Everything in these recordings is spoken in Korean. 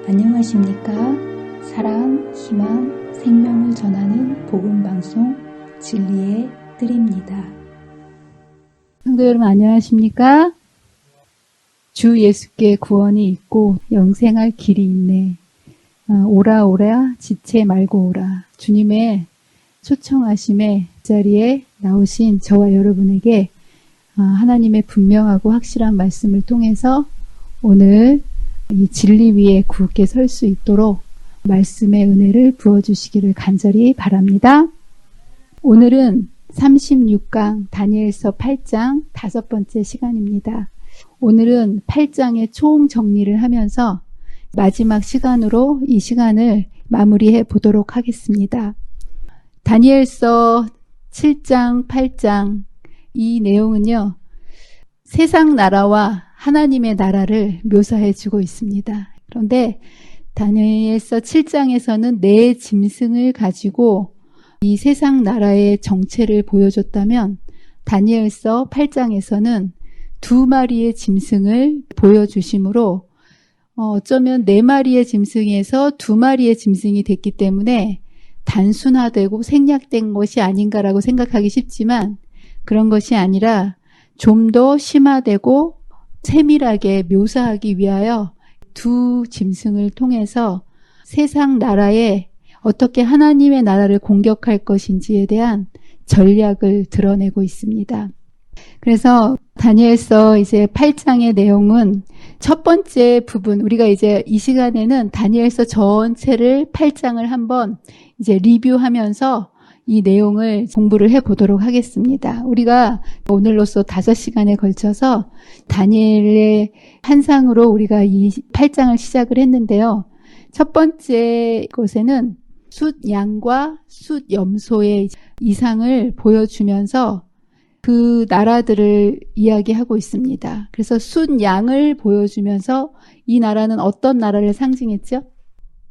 안녕하십니까? 사랑, 희망, 생명을 전하는 복음방송 진리의 뜰입니다. 성도 여러분 안녕하십니까? 주 예수께 구원이 있고 영생할 길이 있네. 오라 오라 지체 말고 오라. 주님의 초청하심의 자리에 나오신 저와 여러분에게 하나님의 분명하고 확실한 말씀을 통해서 오늘 이 진리 위에 굳게 설 수 있도록 말씀의 은혜를 부어주시기를 간절히 바랍니다. 오늘은 36강 다니엘서 8장 5번째 시간입니다. 오늘은 8장의 총 정리를 하면서 마지막 시간으로 이 시간을 마무리해 보도록 하겠습니다. 다니엘서 7장, 8장 이 내용은요, 세상 나라와 하나님의 나라를 묘사해 주고 있습니다. 그런데 다니엘서 7장에서는 네 짐승을 가지고 이 세상 나라의 정체를 보여줬다면 다니엘서 8장에서는 2마리의 짐승을 보여주심으로 어쩌면 4마리의 짐승에서 2마리의 짐승이 됐기 때문에 단순화되고 생략된 것이 아닌가라고 생각하기 쉽지만 그런 것이 아니라 좀 더 심화되고 세밀하게 묘사하기 위하여 2 짐승을 통해서 세상 나라에 어떻게 하나님의 나라를 공격할 것인지에 대한 전략을 드러내고 있습니다. 그래서 다니엘서 이제 8장의 내용은 첫 번째 부분, 우리가 이제 이 시간에는 다니엘서 전체를 8장을 한번 이제 리뷰하면서 이 내용을 공부를 해보도록 하겠습니다. 우리가 오늘로써 5시간에 걸쳐서 다니엘의 환상으로 우리가 이 8장을 시작을 했는데요. 첫 번째 것에는 숫양과 숫염소의 이상을 보여주면서 그 나라들을 이야기하고 있습니다. 그래서 숫양을 보여주면서 이 나라는 어떤 나라를 상징했죠?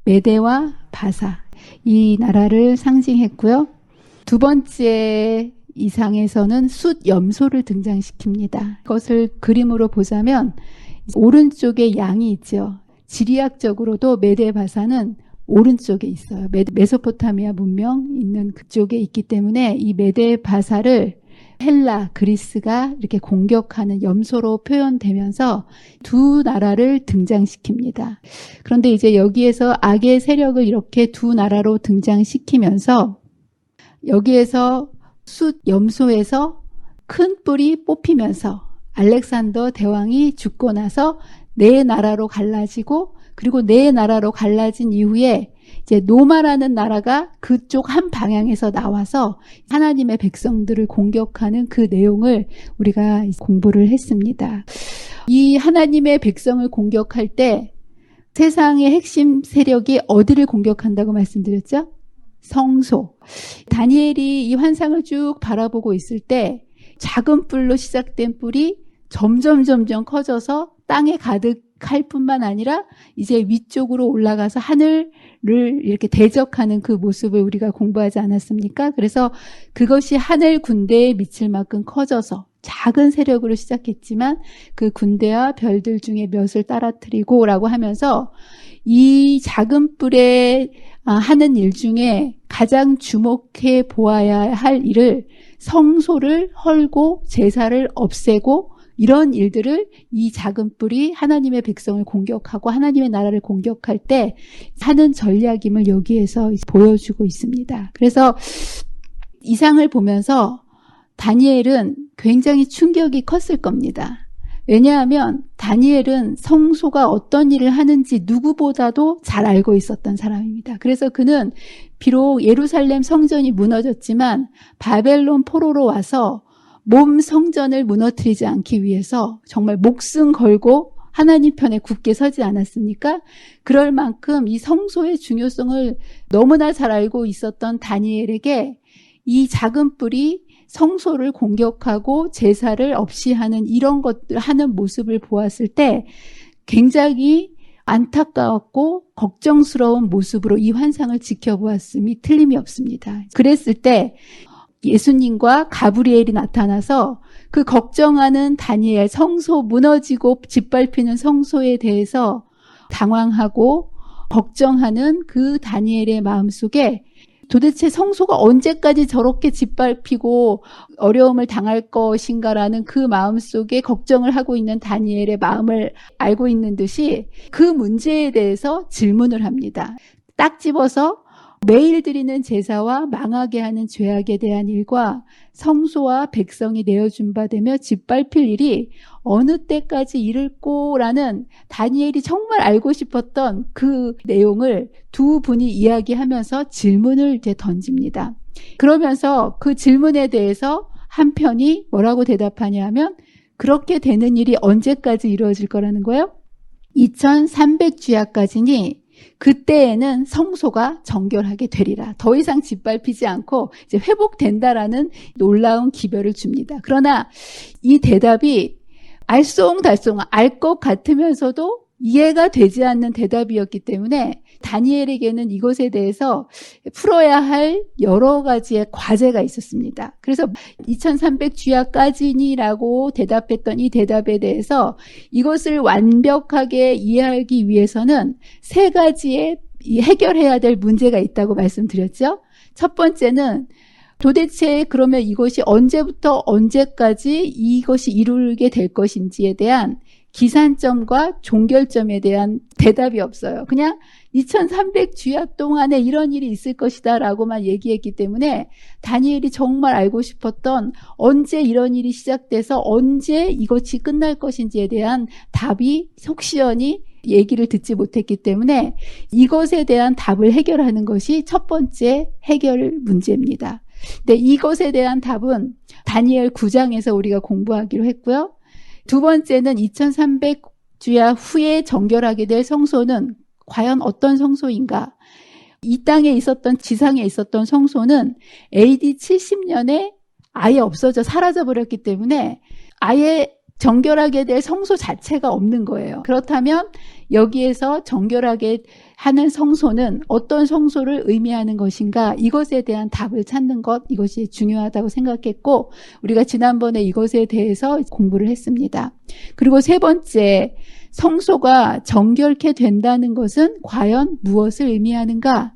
메대와 바사, 이 나라를 상징했고요. 두 번째 이상에서는 숫염소를 등장시킵니다. 그것을 그림으로 보자면 오른쪽에 양이 있죠. 지리학적으로도 메데바사는 오른쪽에 있어요. 메소포타미아 문명 있는 그쪽에 있기 때문에 이 메데바사를 헬라, 그리스가 이렇게 공격하는 염소로 표현되면서 2 나라를 등장시킵니다. 그런데 이제 여기에서 악의 세력을 이렇게 2 나라로 등장시키면서 여기에서 숫 염소에서 큰 뿔이 뽑히면서 알렉산더 대왕이 죽고 나서 4 나라로 갈라지고 그리고 4 나라로 갈라진 이후에 이제 노마라는 나라가 그쪽 한 방향에서 나와서 하나님의 백성들을 공격하는 그 내용을 우리가 공부를 했습니다. 이 하나님의 백성을 공격할 때 세상의 핵심 세력이 어디를 공격한다고 말씀드렸죠? 성소. 다니엘이 이 환상을 쭉 바라보고 있을 때 작은 뿔로 시작된 뿔이 점점 커져서 땅에 가득할 뿐만 아니라 이제 위쪽으로 올라가서 하늘을 이렇게 대적하는 그 모습을 우리가 공부하지 않았습니까? 그래서 그것이 하늘 군대에 미칠 만큼 커져서 작은 세력으로 시작했지만 그 군대와 별들 중에 몇을 떨어뜨리고 라고 하면서 이 작은 뿔에 하는 일 중에 가장 주목해 보아야 할 일을 성소를 헐고 제사를 없애고 이런 일들을 이 작은 뿔이 하나님의 백성을 공격하고 하나님의 나라를 공격할 때 하는 전략임을 여기에서 보여주고 있습니다. 그래서 이상을 보면서 다니엘은 굉장히 충격이 컸을 겁니다. 왜냐하면 다니엘은 성소가 어떤 일을 하는지 누구보다도 잘 알고 있었던 사람입니다. 그래서 그는 비록 예루살렘 성전이 무너졌지만 바벨론 포로로 와서 몸 성전을 무너뜨리지 않기 위해서 정말 목숨 걸고 하나님 편에 굳게 서지 않았습니까? 그럴 만큼 이 성소의 중요성을 너무나 잘 알고 있었던 다니엘에게 이 작은 뿔이 성소를 공격하고 제사를 없이 하는 이런 것들 하는 모습을 보았을 때 굉장히 안타까웠고 걱정스러운 모습으로 이 환상을 지켜보았음이 틀림이 없습니다. 그랬을 때 예수님과 가브리엘이 나타나서 그 걱정하는 다니엘, 성소 무너지고 짓밟히는 성소에 대해서 당황하고 걱정하는 그 다니엘의 마음속에 도대체 성소가 언제까지 저렇게 짓밟히고 어려움을 당할 것인가라는 그 마음속에 걱정을 하고 있는 다니엘의 마음을 알고 있는 듯이 그 문제에 대해서 질문을 합니다. 딱 집어서 매일 드리는 제사와 망하게 하는 죄악에 대한 일과 성소와 백성이 내어준 바 되며 짓밟힐 일이 어느 때까지 이를꼬라는 다니엘이 정말 알고 싶었던 그 내용을 두 분이 이야기하면서 질문을 이제 던집니다. 그러면서 그 질문에 대해서 한 편이 뭐라고 대답하냐 하면 그렇게 되는 일이 언제까지 이루어질 거라는 거예요? 2300주야까지니 그때에는 성소가 정결하게 되리라. 더 이상 짓밟히지 않고 이제 회복된다라는 놀라운 기별을 줍니다. 그러나 이 대답이 알쏭달쏭 알 것 같으면서도 이해가 되지 않는 대답이었기 때문에 다니엘에게는 이것에 대해서 풀어야 할 여러 가지의 과제가 있었습니다. 그래서 2300주야까지니라고 대답했던 이 대답에 대해서 이것을 완벽하게 이해하기 위해서는 세 가지의 해결해야 될 문제가 있다고 말씀드렸죠. 첫 번째는 도대체 그러면 이것이 언제부터 언제까지 이것이 이루게 될 것인지에 대한 기산점과 종결점에 대한 대답이 없어요. 그냥 2300주야 동안에 이런 일이 있을 것이다 라고만 얘기했기 때문에 다니엘이 정말 알고 싶었던 언제 이런 일이 시작돼서 언제 이것이 끝날 것인지에 대한 답이 속시원히 얘기를 듣지 못했기 때문에 이것에 대한 답을 해결하는 것이 첫 번째 해결 문제입니다. 근데 이것에 대한 답은 다니엘 9장에서 우리가 공부하기로 했고요. 두 번째는 2300주야 후에 정결하게 될 성소는 과연 어떤 성소인가? 이 땅에 있었던 지상에 있었던 성소는 AD 70년에 아예 없어져 사라져버렸기 때문에 아예 정결하게 될 성소 자체가 없는 거예요. 그렇다면 여기에서 정결하게 하는 성소는 어떤 성소를 의미하는 것인가? 이것에 대한 답을 찾는 것, 이것이 중요하다고 생각했고 우리가 지난번에 이것에 대해서 공부를 했습니다. 그리고 세 번째, 성소가 정결케 된다는 것은 과연 무엇을 의미하는가?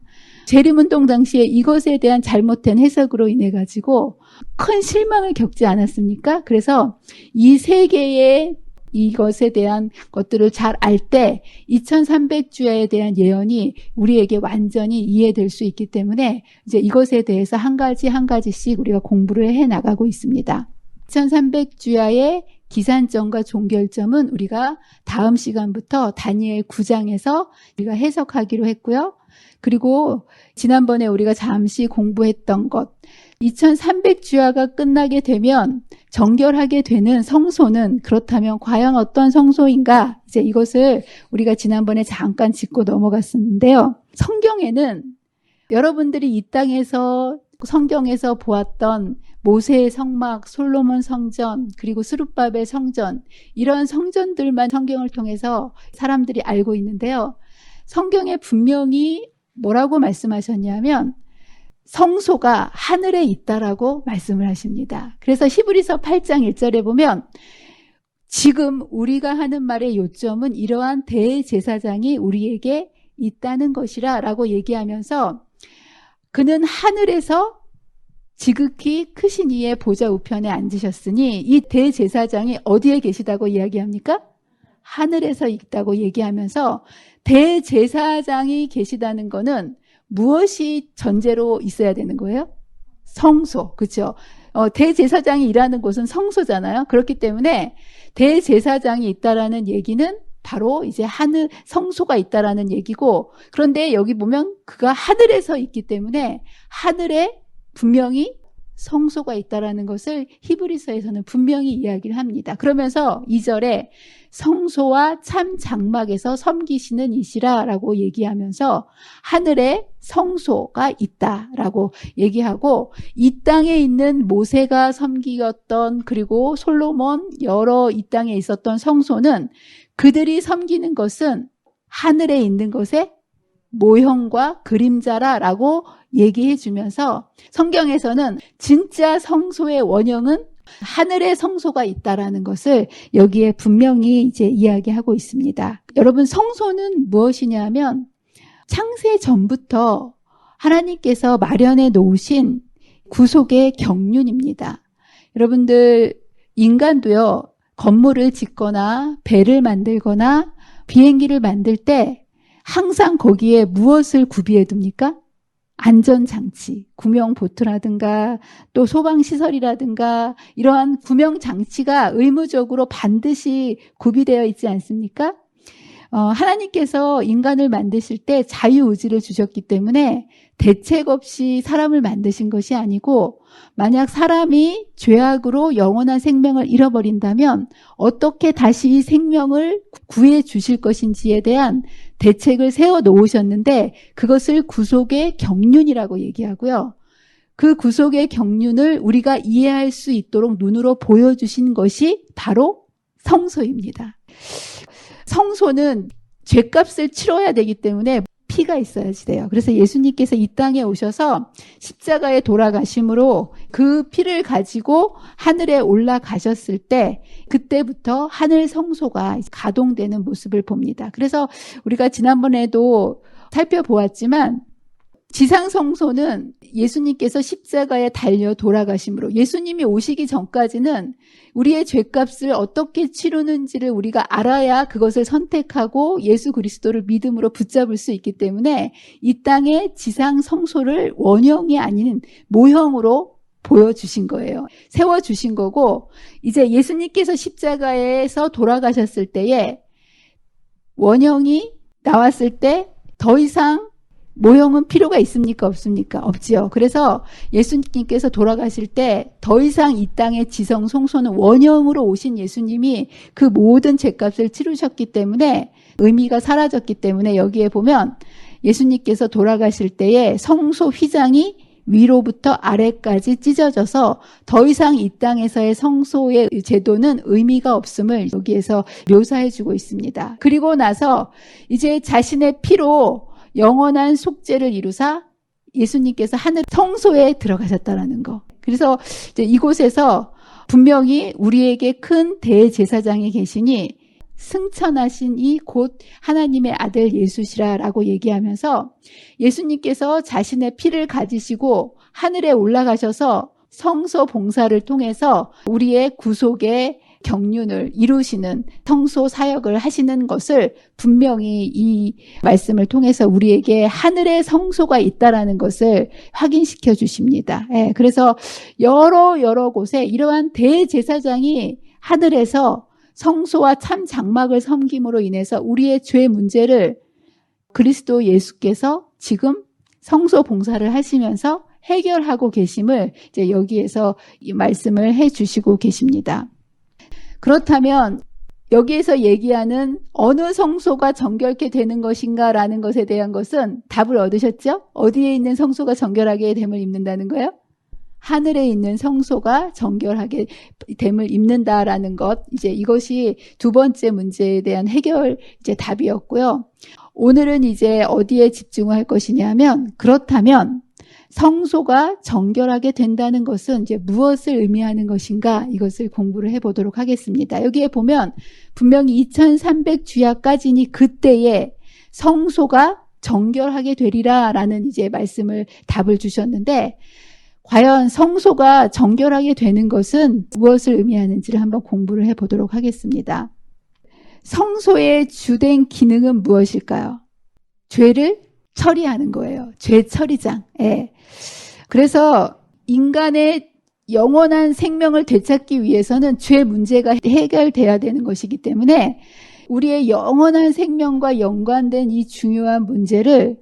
재림운동 당시에 이것에 대한 잘못된 해석으로 인해 가지고 큰 실망을 겪지 않았습니까? 그래서 이 세 개의 이것에 대한 것들을 잘 알 때 2300주야에 대한 예언이 우리에게 완전히 이해될 수 있기 때문에 이제 이것에 대해서 한 가지씩 우리가 공부를 해 나가고 있습니다. 2300주야의 기산점과 종결점은 우리가 다음 시간부터 다니엘 9장에서 우리가 해석하기로 했고요. 그리고 지난번에 우리가 잠시 공부했던 것, 2300주야가 끝나게 되면 정결하게 되는 성소는 그렇다면 과연 어떤 성소인가? 이제 이것을 우리가 지난번에 잠깐 짚고 넘어갔었는데요. 성경에는 여러분들이 이 땅에서 성경에서 보았던 모세의 성막, 솔로몬 성전, 그리고 스룹바벨 성전, 이런 성전들만 성경을 통해서 사람들이 알고 있는데요. 성경에 분명히 뭐라고 말씀하셨냐면 성소가 하늘에 있다라고 말씀을 하십니다. 그래서 히브리서 8장 1절에 보면 지금 우리가 하는 말의 요점은 이러한 대제사장이 우리에게 있다는 것이라 라고 얘기하면서 그는 하늘에서 지극히 크신 이의 보좌 우편에 앉으셨으니 이 대제사장이 어디에 계시다고 이야기합니까? 하늘에서 있다고 얘기하면서 대제사장이 계시다는 거는 무엇이 전제로 있어야 되는 거예요? 성소, 그렇죠? 대제사장이 일하는 곳은 성소잖아요. 그렇기 때문에 대제사장이 있다라는 얘기는 바로 이제 하늘 성소가 있다라는 얘기고, 그런데 여기 보면 그가 하늘에서 있기 때문에 하늘에 분명히 성소가 있다라는 것을 히브리서에서는 분명히 이야기를 합니다. 그러면서 2절에 성소와 참 장막에서 섬기시는 이시라라고 얘기하면서 하늘에 성소가 있다라고 얘기하고, 이 땅에 있는 모세가 섬기었던 그리고 솔로몬 여러 이 땅에 있었던 성소는 그들이 섬기는 것은 하늘에 있는 것의 모형과 그림자라라고 얘기해 주면서 성경에서는 진짜 성소의 원형은 하늘의 성소가 있다라는 것을 여기에 분명히 이제 이야기하고 있습니다. 여러분, 성소는 무엇이냐 하면 창세 전부터 하나님께서 마련해 놓으신 구속의 경륜입니다. 여러분들, 인간도요, 건물을 짓거나 배를 만들거나 비행기를 만들 때 항상 거기에 무엇을 구비해 둡니까? 안전장치, 구명보트라든가 또 소방시설이라든가 이러한 구명장치가 의무적으로 반드시 구비되어 있지 않습니까? 하나님께서 인간을 만드실 때 자유의지를 주셨기 때문에 대책 없이 사람을 만드신 것이 아니고, 만약 사람이 죄악으로 영원한 생명을 잃어버린다면 어떻게 다시 이 생명을 구해 주실 것인지에 대한 대책을 세워 놓으셨는데, 그것을 구속의 경륜이라고 얘기하고요. 그 구속의 경륜을 우리가 이해할 수 있도록 눈으로 보여주신 것이 바로 성소입니다. 성소는 죄값을 치러야 되기 때문에 피가 있어야지 돼요. 그래서 예수님께서 이 땅에 오셔서 십자가에 돌아가심으로 그 피를 가지고 하늘에 올라가셨을 때, 그때부터 하늘 성소가 가동되는 모습을 봅니다. 그래서 우리가 지난번에도 살펴보았지만, 지상 성소는 예수님께서 십자가에 달려 돌아가심으로, 예수님이 오시기 전까지는 우리의 죄값을 어떻게 치르는지를 우리가 알아야 그것을 선택하고 예수 그리스도를 믿음으로 붙잡을 수 있기 때문에 이 땅의 지상 성소를 원형이 아닌 모형으로 보여주신 거예요. 세워주신 거고, 이제 예수님께서 십자가에서 돌아가셨을 때에 원형이 나왔을 때 더 이상 모형은 필요가 있습니까? 없습니까? 없지요. 그래서 예수님께서 돌아가실 때 더 이상 이 땅의 지성 성소는 원형으로 오신 예수님이 그 모든 죄값을 치르셨기 때문에 의미가 사라졌기 때문에, 여기에 보면 예수님께서 돌아가실 때에 성소 휘장이 위로부터 아래까지 찢어져서 더 이상 이 땅에서의 성소의 제도는 의미가 없음을 여기에서 묘사해주고 있습니다. 그리고 나서 이제 자신의 피로 영원한 속죄를 이루사 예수님께서 하늘 성소에 들어가셨다라는 거. 그래서 이제 이곳에서 분명히 우리에게 큰 대제사장이 계시니 승천하신 이 곧 하나님의 아들 예수시라라고 얘기하면서, 예수님께서 자신의 피를 가지시고 하늘에 올라가셔서 성소 봉사를 통해서 우리의 구속의 경륜을 이루시는 성소 사역을 하시는 것을 분명히 이 말씀을 통해서 우리에게 하늘의 성소가 있다라는 것을 확인시켜 주십니다. 예, 그래서 여러 곳에 이러한 대제사장이 하늘에서 성소와 참 장막을 섬김으로 인해서 우리의 죄 문제를 그리스도 예수께서 지금 성소 봉사를 하시면서 해결하고 계심을 이제 여기에서 이 말씀을 해 주시고 계십니다. 그렇다면 여기에서 얘기하는 어느 성소가 정결케 되는 것인가라는 것에 대한 것은 답을 얻으셨죠? 어디에 있는 성소가 정결하게 됨을 입는다는 거예요? 하늘에 있는 성소가 정결하게 됨을 입는다라는 것, 이제 이것이 두 번째 문제에 대한 해결 이제 답이었고요. 오늘은 이제 어디에 집중할 것이냐면, 그렇다면 성소가 정결하게 된다는 것은 이제 무엇을 의미하는 것인가, 이것을 공부를 해보도록 하겠습니다. 여기에 보면 분명히 2300주야까지니 그때에 성소가 정결하게 되리라라는 이제 말씀을 답을 주셨는데, 과연 성소가 정결하게 되는 것은 무엇을 의미하는지를 한번 공부를 해보도록 하겠습니다. 성소의 주된 기능은 무엇일까요? 죄를 처리하는 거예요. 죄 처리장. 예. 그래서 인간의 영원한 생명을 되찾기 위해서는 죄 문제가 해결돼야 되는 것이기 때문에 우리의 영원한 생명과 연관된 이 중요한 문제를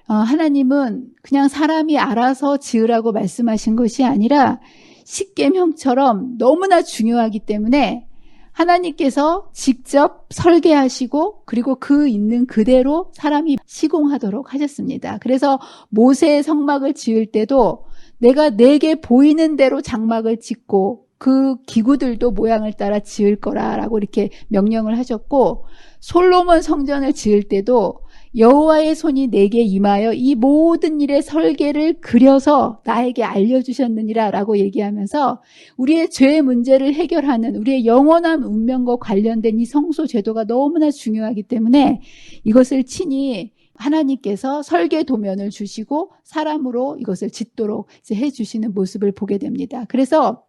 하나님은 그냥 사람이 알아서 지으라고 말씀하신 것이 아니라 십계명처럼 너무나 중요하기 때문에 하나님께서 직접 설계하시고 그리고 그 있는 그대로 사람이 시공하도록 하셨습니다. 그래서 모세의 성막을 지을 때도 내가 내게 보이는 대로 장막을 짓고 그 기구들도 모양을 따라 지을 거라라고 이렇게 명령을 하셨고, 솔로몬 성전을 지을 때도 여호와의 손이 내게 임하여 이 모든 일의 설계를 그려서 나에게 알려주셨느니라 라고 얘기하면서 우리의 죄의 문제를 해결하는 우리의 영원한 운명과 관련된 이 성소 제도가 너무나 중요하기 때문에 이것을 친히 하나님께서 설계 도면을 주시고 사람으로 이것을 짓도록 이제 해주시는 모습을 보게 됩니다. 그래서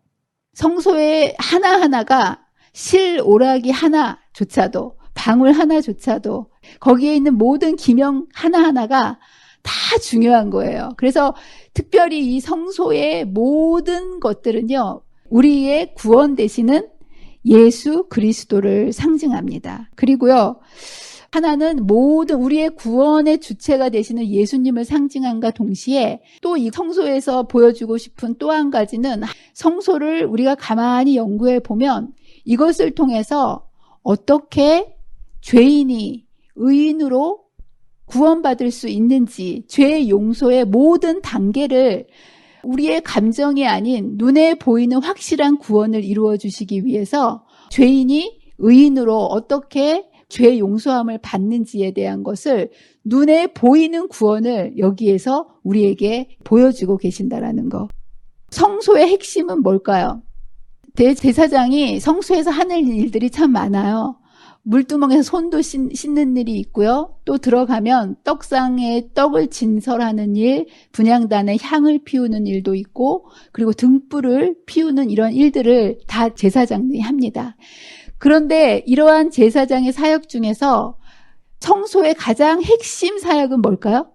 성소의 하나하나가 실오라기 하나조차도, 방울 하나조차도, 거기에 있는 모든 기명 하나하나가 다 중요한 거예요. 그래서 특별히 이 성소의 모든 것들은요, 우리의 구원 되시는 예수 그리스도를 상징합니다. 그리고요, 하나는 모든 우리의 구원의 주체가 되시는 예수님을 상징함과 동시에 또 이 성소에서 보여주고 싶은 또 한 가지는, 성소를 우리가 가만히 연구해 보면 이것을 통해서 어떻게 죄인이 의인으로 구원받을 수 있는지, 죄의 용서의 모든 단계를 우리의 감정이 아닌 눈에 보이는 확실한 구원을 이루어 주시기 위해서 죄인이 의인으로 어떻게 죄 용서함을 받는지에 대한 것을, 눈에 보이는 구원을 여기에서 우리에게 보여주고 계신다라는 거. 성소의 핵심은 뭘까요? 대제사장이 성소에서 하는 일들이 참 많아요. 물두멍에서 손도 씻는 일이 있고요. 또 들어가면 떡상에 떡을 진설하는 일, 분향단에 향을 피우는 일도 있고, 그리고 등불을 피우는 이런 일들을 다 제사장들이 합니다. 그런데 이러한 제사장의 사역 중에서 성소의 가장 핵심 사역은 뭘까요?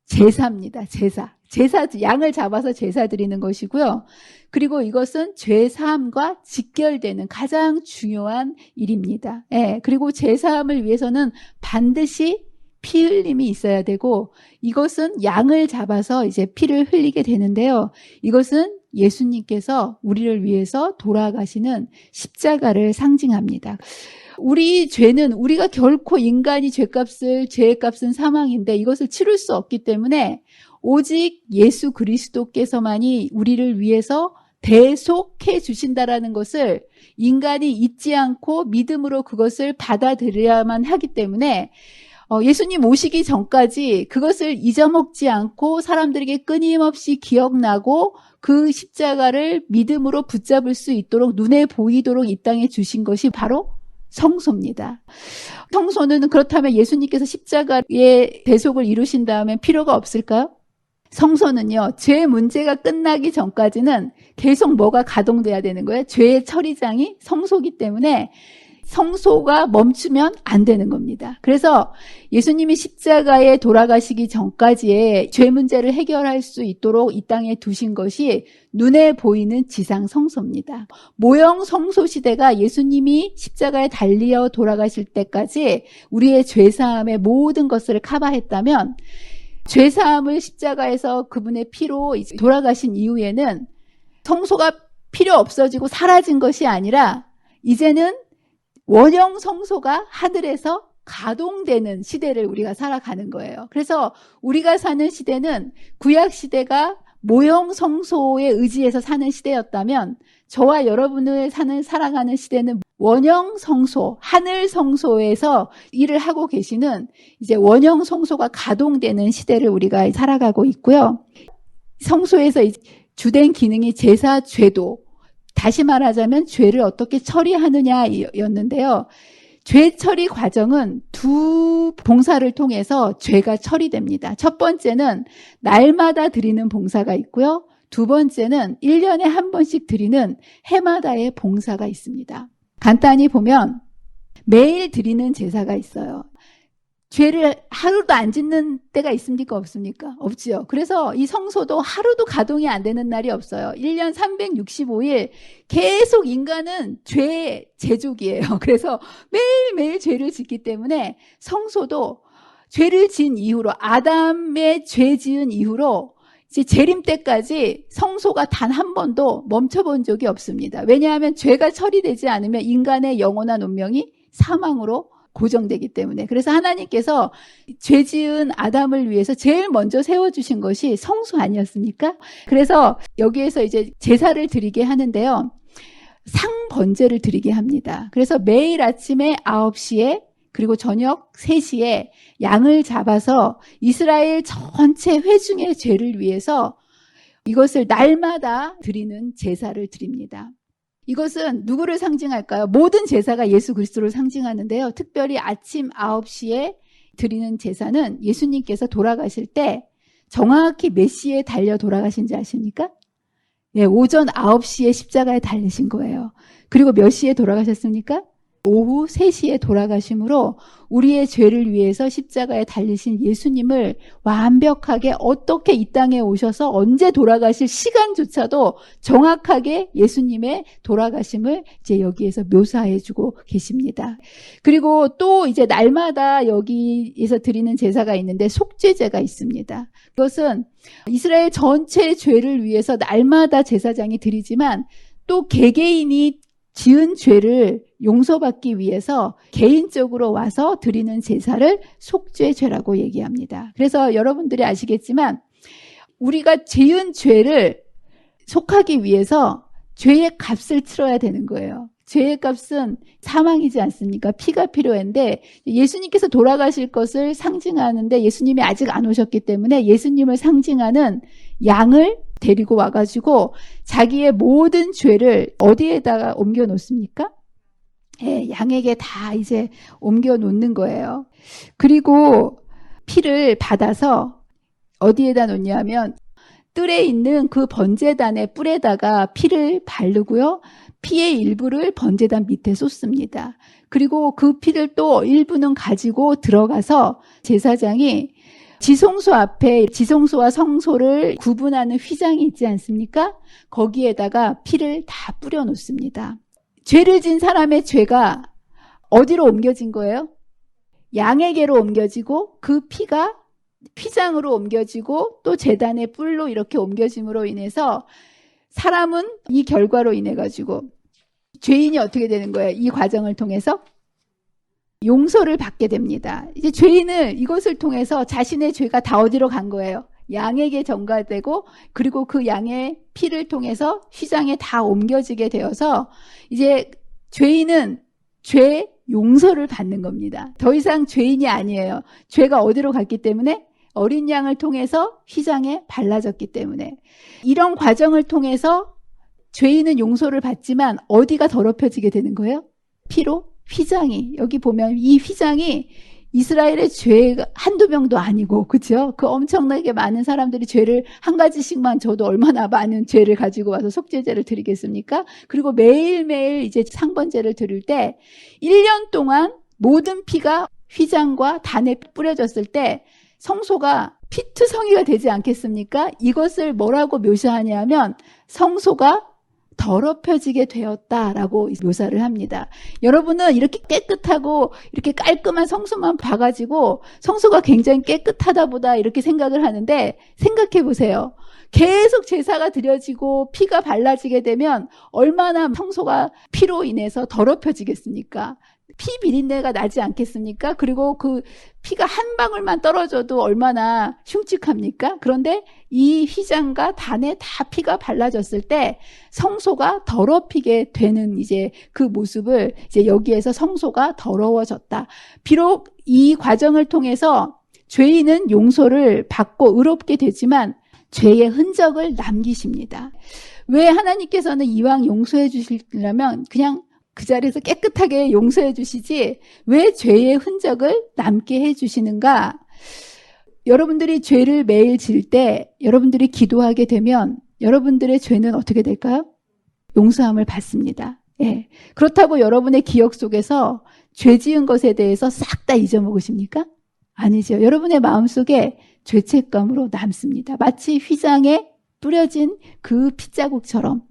제사입니다. 제사, 양을 잡아서 제사 드리는 것이고요. 그리고 이것은 죄 사함과 직결되는 가장 중요한 일입니다. 예, 그리고 죄 사함을 위해서는 반드시 피 흘림이 있어야 되고, 이것은 양을 잡아서 이제 피를 흘리게 되는데요. 이것은 예수님께서 우리를 위해서 돌아가시는 십자가를 상징합니다. 우리 죄는, 우리가 결코 인간이 죄의 값은 사망인데 이것을 치룰 수 없기 때문에 오직 예수 그리스도께서만이 우리를 위해서 대속해 주신다라는 것을 인간이 잊지 않고 믿음으로 그것을 받아들여야만 하기 때문에 예수님 오시기 전까지 그것을 잊어먹지 않고 사람들에게 끊임없이 기억나고 그 십자가를 믿음으로 붙잡을 수 있도록, 눈에 보이도록 이 땅에 주신 것이 바로 성소입니다. 성소는, 그렇다면 예수님께서 십자가의 대속을 이루신 다음에 필요가 없을까요? 성소는요, 죄 문제가 끝나기 전까지는 계속 뭐가 가동돼야 되는 거예요? 죄의 처리장이 성소이기 때문에 성소가 멈추면 안 되는 겁니다. 그래서 예수님이 십자가에 돌아가시기 전까지의 죄 문제를 해결할 수 있도록 이 땅에 두신 것이 눈에 보이는 지상 성소입니다. 모형 성소 시대가 예수님이 십자가에 달리어 돌아가실 때까지 우리의 죄사함의 모든 것을 커버했다면, 죄사함을 십자가에서 그분의 피로 돌아가신 이후에는 성소가 필요 없어지고 사라진 것이 아니라 이제는 원형 성소가 하늘에서 가동되는 시대를 우리가 살아가는 거예요. 그래서 우리가 사는 시대는 구약 시대가 모형 성소에 의지해서 사는 시대였다면, 저와 여러분을 살아가는 시대는 원형 성소, 하늘 성소에서 일을 하고 계시는 이제 원형 성소가 가동되는 시대를 우리가 살아가고 있고요. 성소에서 주된 기능이 제사 제도, 다시 말하자면 죄를 어떻게 처리하느냐였는데요. 죄 처리 과정은 두 봉사를 통해서 죄가 처리됩니다. 첫 번째는 날마다 드리는 봉사가 있고요. 두 번째는 1년에 한 번씩 드리는 해마다의 봉사가 있습니다. 간단히 보면 매일 드리는 제사가 있어요. 죄를 하루도 안 짓는 때가 있습니까? 없습니까? 없지요. 그래서 이 성소도 하루도 가동이 안 되는 날이 없어요. 1년 365일 계속 인간은 죄의 제족이에요. 그래서 매일매일 죄를 짓기 때문에 성소도 죄를 지은 이후로, 아담의 죄 지은 이후로 이제 재림 때까지 성소가 단 한 번도 멈춰본 적이 없습니다. 왜냐하면 죄가 처리되지 않으면 인간의 영원한 운명이 사망으로 고정되기 때문에. 그래서 하나님께서 죄 지은 아담을 위해서 제일 먼저 세워주신 것이 성소 아니었습니까? 그래서 여기에서 이제 제사를 드리게 하는데요. 상번제를 드리게 합니다. 그래서 매일 아침에 9시에 그리고 저녁 3시에 양을 잡아서 이스라엘 전체 회중의 죄를 위해서 이것을 날마다 드리는 제사를 드립니다. 이것은 누구를 상징할까요? 모든 제사가 예수 그리스도를 상징하는데요. 특별히 아침 9시에 드리는 제사는 예수님께서 돌아가실 때 정확히 몇 시에 달려 돌아가신지 아십니까? 예, 오전 9시에 십자가에 달리신 거예요. 그리고 몇 시에 돌아가셨습니까? 오후 3시에 돌아가심으로 우리의 죄를 위해서 십자가에 달리신 예수님을 완벽하게 어떻게 이 땅에 오셔서 언제 돌아가실 시간조차도 정확하게 예수님의 돌아가심을 이제 여기에서 묘사해주고 계십니다. 그리고 또 이제 날마다 여기에서 드리는 제사가 있는데 속죄제가 있습니다. 그것은 이스라엘 전체의 죄를 위해서 날마다 제사장이 드리지만 또 개개인이 지은 죄를 용서받기 위해서 개인적으로 와서 드리는 제사를 속죄제라고 얘기합니다. 그래서 여러분들이 아시겠지만 우리가 지은 죄를 속하기 위해서 죄의 값을 치러야 되는 거예요. 죄의 값은 사망이지 않습니까? 피가 필요한데 예수님께서 돌아가실 것을 상징하는데 예수님이 아직 안 오셨기 때문에 예수님을 상징하는 양을 데리고 와가지고 자기의 모든 죄를 어디에다가 옮겨 놓습니까? 예, 양에게 다 이제 옮겨 놓는 거예요. 그리고 피를 받아서 어디에다 놓냐면 뜰에 있는 그 번제단의 뿔에다가 피를 바르고요. 피의 일부를 번제단 밑에 쏟습니다. 그리고 그 피를 또 일부는 가지고 들어가서 제사장이 지성소 앞에 지성소와 성소를 구분하는 휘장이 있지 않습니까? 거기에다가 피를 다 뿌려 놓습니다. 죄를 진 사람의 죄가 어디로 옮겨진 거예요? 양에게로 옮겨지고 그 피가 휘장으로 옮겨지고 또 제단의 뿔로 이렇게 옮겨짐으로 인해서 사람은 이 결과로 인해 가지고 죄인이 어떻게 되는 거예요? 이 과정을 통해서 용서를 받게 됩니다. 이제 죄인은 이것을 통해서 자신의 죄가 다 어디로 간 거예요? 양에게 전가되고 그리고 그 양의 피를 통해서 휘장에 다 옮겨지게 되어서 이제 죄인은 죄 용서를 받는 겁니다. 더 이상 죄인이 아니에요. 죄가 어디로 갔기 때문에? 어린 양을 통해서 휘장에 발라졌기 때문에. 이런 과정을 통해서 죄인은 용서를 받지만 어디가 더럽혀지게 되는 거예요? 피로? 휘장이. 여기 보면 이 휘장이 이스라엘의 죄가 한두 명도 아니고, 그죠? 그 엄청나게 많은 사람들이 죄를 한 가지씩만 져도 얼마나 많은 죄를 가지고 와서 속죄제를 드리겠습니까? 그리고 매일매일 이제 상번제를 드릴 때 1년 동안 모든 피가 휘장과 단에 뿌려졌을 때 성소가 피투성이가 되지 않겠습니까? 이것을 뭐라고 묘사하냐면 성소가 더럽혀지게 되었다라고 묘사를 합니다. 여러분은 이렇게 깨끗하고 이렇게 깔끔한 성소만 봐가지고 성소가 굉장히 깨끗하다 보다 이렇게 생각을 하는데 생각해 보세요. 계속 제사가 드려지고 피가 발라지게 되면 얼마나 성소가 피로 인해서 더럽혀지겠습니까? 피 비린내가 나지 않겠습니까? 그리고 그 피가 한 방울만 떨어져도 얼마나 흉측합니까? 그런데 이 휘장과 단에 다 피가 발라졌을 때 성소가 더럽히게 되는 이제 그 모습을 이제 여기에서 성소가 더러워졌다. 비록 이 과정을 통해서 죄인은 용서를 받고 의롭게 되지만 죄의 흔적을 남기십니다. 왜 하나님께서는 이왕 용서해 주시려면 그냥 그 자리에서 깨끗하게 용서해 주시지 왜 죄의 흔적을 남게 해 주시는가? 여러분들이 죄를 매일 질 때 여러분들이 기도하게 되면 여러분들의 죄는 어떻게 될까요? 용서함을 받습니다. 예. 그렇다고 여러분의 기억 속에서 죄 지은 것에 대해서 싹 다 잊어먹으십니까? 아니죠. 여러분의 마음속에 죄책감으로 남습니다. 마치 휘장에 뿌려진 그 핏자국처럼.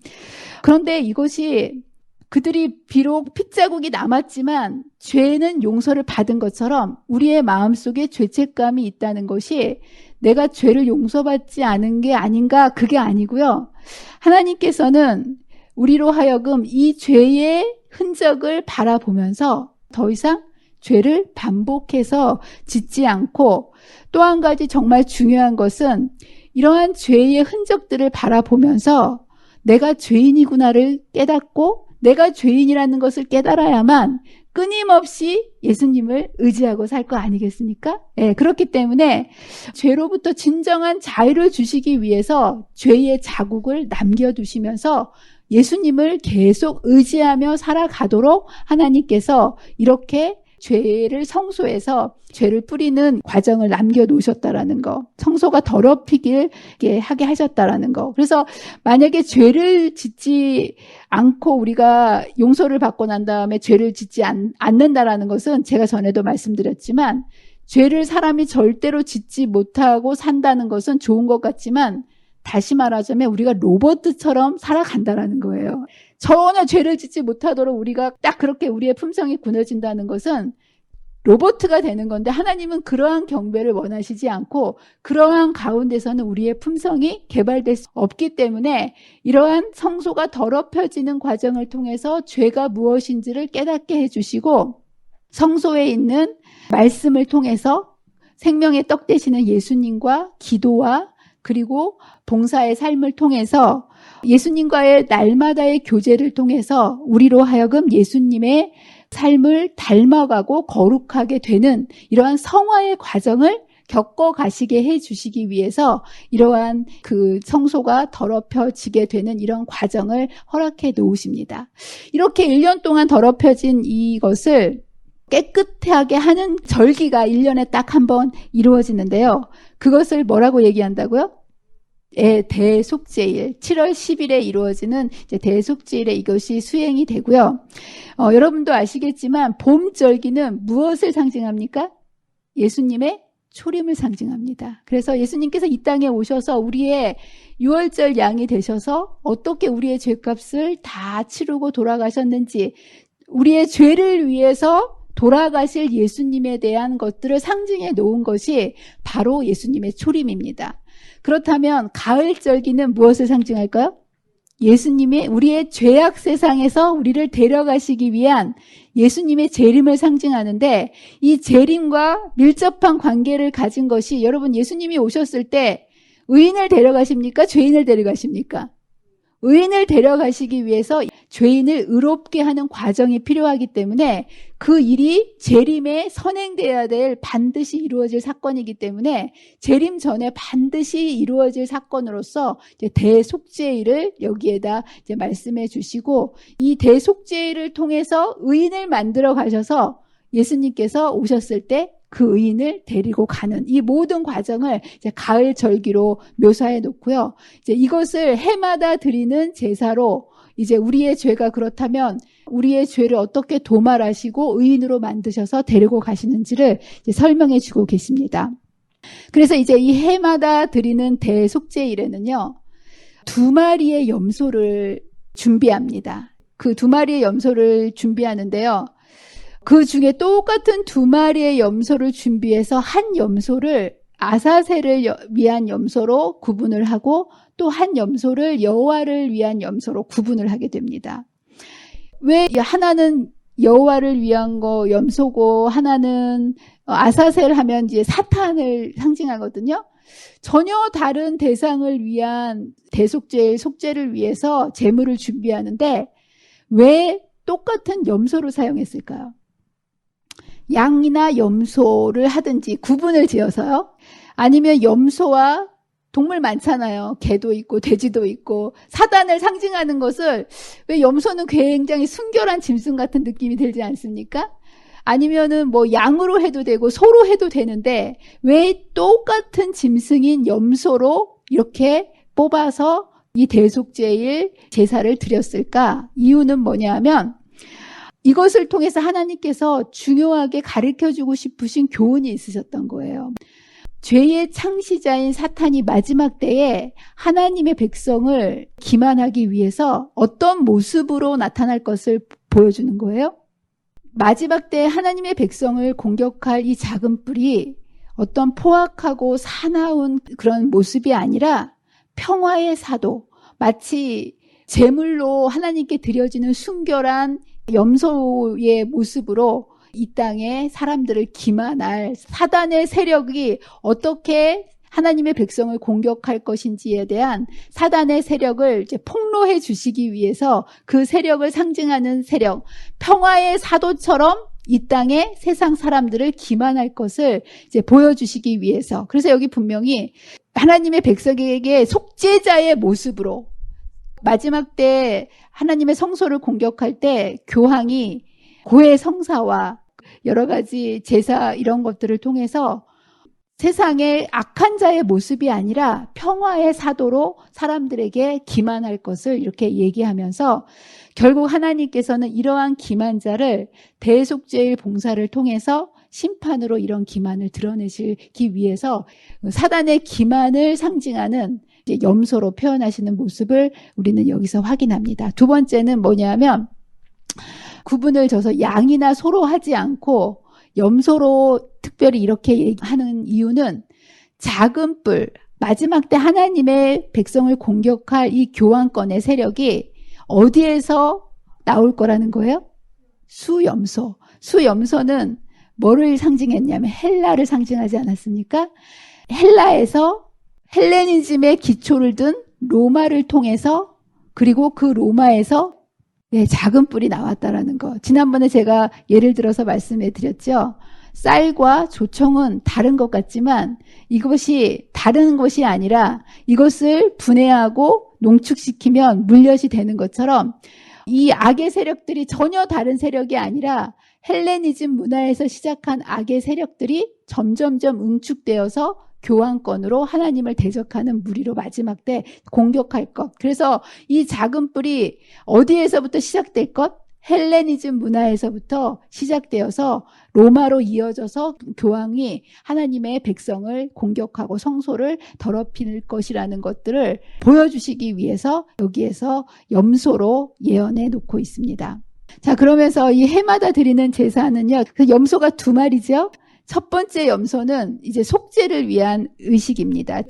그런데 이것이 그들이 비록 핏자국이 남았지만 죄는 용서를 받은 것처럼 우리의 마음속에 죄책감이 있다는 것이 내가 죄를 용서받지 않은 게 아닌가 그게 아니고요. 하나님께서는 우리로 하여금 이 죄의 흔적을 바라보면서 더 이상 죄를 반복해서 짓지 않고 또 한 가지 정말 중요한 것은 이러한 죄의 흔적들을 바라보면서 내가 죄인이구나를 깨닫고 내가 죄인이라는 것을 깨달아야만 끊임없이 예수님을 의지하고 살 거 아니겠습니까? 예, 그렇기 때문에 죄로부터 진정한 자유를 주시기 위해서 죄의 자국을 남겨두시면서 예수님을 계속 의지하며 살아가도록 하나님께서 이렇게 죄를 성소에서 죄를 뿌리는 과정을 남겨놓으셨다라는 거, 성소가 더럽히게 하게 하셨다라는 거. 그래서 만약에 죄를 짓지 않고 우리가 용서를 받고 난 다음에 죄를 짓지 않는다라는 것은 제가 전에도 말씀드렸지만 죄를 사람이 절대로 짓지 못하고 산다는 것은 좋은 것 같지만 다시 말하자면 우리가 로봇처럼 살아간다라는 거예요. 전혀 죄를 짓지 못하도록 우리가 딱 그렇게 우리의 품성이 굳어진다는 것은 로봇가 되는 건데 하나님은 그러한 경배를 원하시지 않고 그러한 가운데서는 우리의 품성이 개발될 수 없기 때문에 이러한 성소가 더럽혀지는 과정을 통해서 죄가 무엇인지를 깨닫게 해주시고 성소에 있는 말씀을 통해서 생명의 떡 되시는 예수님과 기도와 그리고 봉사의 삶을 통해서 예수님과의 날마다의 교제를 통해서 우리로 하여금 예수님의 삶을 닮아가고 거룩하게 되는 이러한 성화의 과정을 겪어 가시게 해 주시기 위해서 이러한 그 성소가 더럽혀지게 되는 이런 과정을 허락해 놓으십니다. 이렇게 1년 동안 더럽혀진 이것을 깨끗하게 하는 절기가 1년에 딱 한 번 이루어지는데요. 그것을 뭐라고 얘기한다고요? 대속죄일, 7월 10일에 이루어지는 이제 대속죄일에 이것이 수행이 되고요. 여러분도 아시겠지만 봄절기는 무엇을 상징합니까? 예수님의 초림을 상징합니다. 그래서 예수님께서 이 땅에 오셔서 우리의 유월절 양이 되셔서 어떻게 우리의 죄값을 다 치르고 돌아가셨는지 우리의 죄를 위해서 돌아가실 예수님에 대한 것들을 상징해 놓은 것이 바로 예수님의 초림입니다. 그렇다면 가을절기는 무엇을 상징할까요? 예수님이 우리의 죄악 세상에서 우리를 데려가시기 위한 예수님의 재림을 상징하는데 이 재림과 밀접한 관계를 가진 것이 여러분 예수님이 오셨을 때 의인을 데려가십니까? 죄인을 데려가십니까? 의인을 데려가시기 위해서 죄인을 의롭게 하는 과정이 필요하기 때문에 그 일이 재림에 선행돼야 될 반드시 이루어질 사건이기 때문에 재림 전에 반드시 이루어질 사건으로서 이제 대속죄일을 여기에다 이제 말씀해 주시고 이 대속죄일을 통해서 의인을 만들어 가셔서 예수님께서 오셨을 때 그 의인을 데리고 가는 이 모든 과정을 이제 가을 절기로 묘사해 놓고요. 이제 이것을 해마다 드리는 제사로 이제 우리의 죄가 그렇다면 우리의 죄를 어떻게 도말하시고 의인으로 만드셔서 데리고 가시는지를 이제 설명해 주고 계십니다. 그래서 이제 이 해마다 드리는 대속죄일에는요, 2마리의 염소를 준비합니다. 그 2마리의 염소를 준비하는데요. 그 중에 똑같은 2마리의 염소를 준비해서 한 염소를 아사셀을 위한 염소로 구분을 하고 또 한 염소를 여호와를 위한 염소로 구분을 하게 됩니다. 왜 하나는 여호와를 위한 거 염소고 하나는 아사셀 하면 이제 사탄을 상징하거든요. 전혀 다른 대상을 위한 대속죄, 속죄를 위해서 제물을 준비하는데 왜 똑같은 염소를 사용했을까요? 양이나 염소를 하든지 구분을 지어서요. 아니면 염소와 동물 많잖아요. 개도 있고 돼지도 있고 사단을 상징하는 것을 왜 염소는 굉장히 순결한 짐승 같은 느낌이 들지 않습니까? 아니면은 뭐 양으로 해도 되고 소로 해도 되는데 왜 똑같은 짐승인 염소로 이렇게 뽑아서 이 대속죄일 제사를 드렸을까? 이유는 뭐냐 하면 이것을 통해서 하나님께서 중요하게 가르쳐주고 싶으신 교훈이 있으셨던 거예요. 죄의 창시자인 사탄이 마지막 때에 하나님의 백성을 기만하기 위해서 어떤 모습으로 나타날 것을 보여주는 거예요. 마지막 때에 하나님의 백성을 공격할 이 작은 뿔이 어떤 포악하고 사나운 그런 모습이 아니라 평화의 사도, 마치 제물로 하나님께 드려지는 순결한 염소의 모습으로 이 땅에 사람들을 기만할 사단의 세력이 어떻게 하나님의 백성을 공격할 것인지에 대한 사단의 세력을 이제 폭로해 주시기 위해서 그 세력을 상징하는 세력, 평화의 사도처럼 이 땅에 세상 사람들을 기만할 것을 이제 보여주시기 위해서. 그래서 여기 분명히 하나님의 백성에게 속죄자의 모습으로 마지막 때 하나님의 성소를 공격할 때 교황이 고해 성사와 여러 가지 제사 이런 것들을 통해서 세상의 악한 자의 모습이 아니라 평화의 사도로 사람들에게 기만할 것을 이렇게 얘기하면서 결국 하나님께서는 이러한 기만자를 대속죄의 봉사를 통해서 심판으로 이런 기만을 드러내시기 위해서 사단의 기만을 상징하는 염소로 표현하시는 모습을 우리는 여기서 확인합니다. 두 번째는 뭐냐면 구분을 져서 양이나 소로 하지 않고 염소로 특별히 이렇게 하는 이유는 작은 뿔, 마지막 때 하나님의 백성을 공격할 이 교환권의 세력이 어디에서 나올 거라는 거예요? 수염소. 수염소는 뭐를 상징했냐면 헬라를 상징하지 않았습니까? 헬라에서 헬레니즘의 기초를 둔 로마를 통해서 그리고 그 로마에서 작은 뿔이 나왔다라는 거. 지난번에 제가 예를 들어서 말씀해 드렸죠. 쌀과 조청은 다른 것 같지만 이것이 다른 것이 아니라 이것을 분해하고 농축시키면 물엿이 되는 것처럼 이 악의 세력들이 전혀 다른 세력이 아니라 헬레니즘 문화에서 시작한 악의 세력들이 점점점 응축되어서 교환권으로 하나님을 대적하는 무리로 마지막 때 공격할 것. 그래서 이 작은 뿔이 어디에서부터 시작될 것? 헬레니즘 문화에서부터 시작되어서 로마로 이어져서 교황이 하나님의 백성을 공격하고 성소를 더럽힐 것이라는 것들을 보여주시기 위해서 여기에서 염소로 예언해 놓고 있습니다. 자, 그러면서 이 해마다 드리는 제사는요, 그 염소가 두 마리죠. 첫 번째 염소는 이제 속죄를 위한 의식입니다.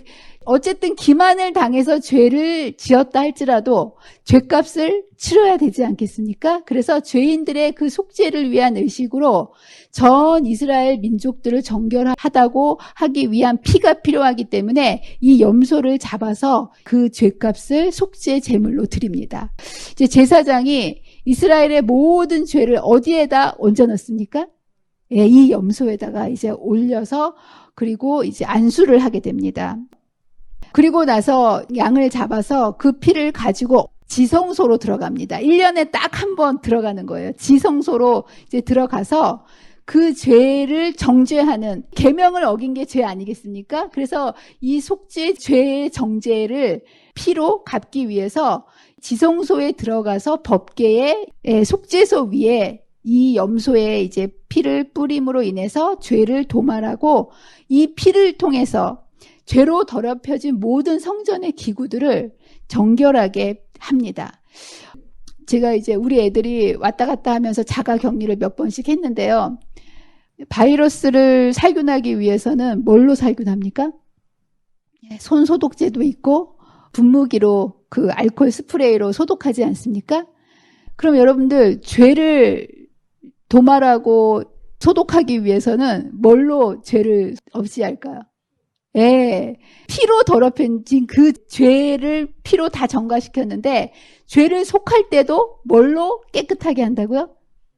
어쨌든 기만을 당해서 죄를 지었다 할지라도 죄값을 치러야 되지 않겠습니까? 그래서 죄인들의 그 속죄를 위한 의식으로 전 이스라엘 민족들을 정결하다고 하기 위한 피가 필요하기 때문에 이 염소를 잡아서 그 죄값을 속죄 제물로 드립니다. 이제 제사장이 이스라엘의 모든 죄를 어디에다 얹어 넣습니까? 예, 이 염소에다가 이제 올려서 그리고 이제 안수를 하게 됩니다. 그리고 나서 양을 잡아서 그 피를 가지고 지성소로 들어갑니다. 1년에 딱 한 번 들어가는 거예요. 지성소로 이제 들어가서 그 죄를 정죄하는, 계명을 어긴 게 죄 아니겠습니까? 그래서 이 속죄 죄의 정죄를 피로 갚기 위해서 지성소에 들어가서 법궤의 속죄소 위에 이 염소의 이제 피를 뿌림으로 인해서 죄를 도말하고 이 피를 통해서 죄로 더럽혀진 모든 성전의 기구들을 정결하게 합니다. 제가 이제 우리 애들이 왔다 갔다 하면서 자가 격리를 몇 번씩 했는데요. 바이러스를 살균하기 위해서는 뭘로 살균합니까? 손 소독제도 있고 분무기로 그 알코올 스프레이로 소독하지 않습니까? 그럼 여러분들 죄를 도말하고 소독하기 위해서는 뭘로 죄를 없애할까요? 예, 피로 더럽혀진 그 죄를 피로 다 정화시켰는데 죄를 속할 때도 뭘로 깨끗하게 한다고요?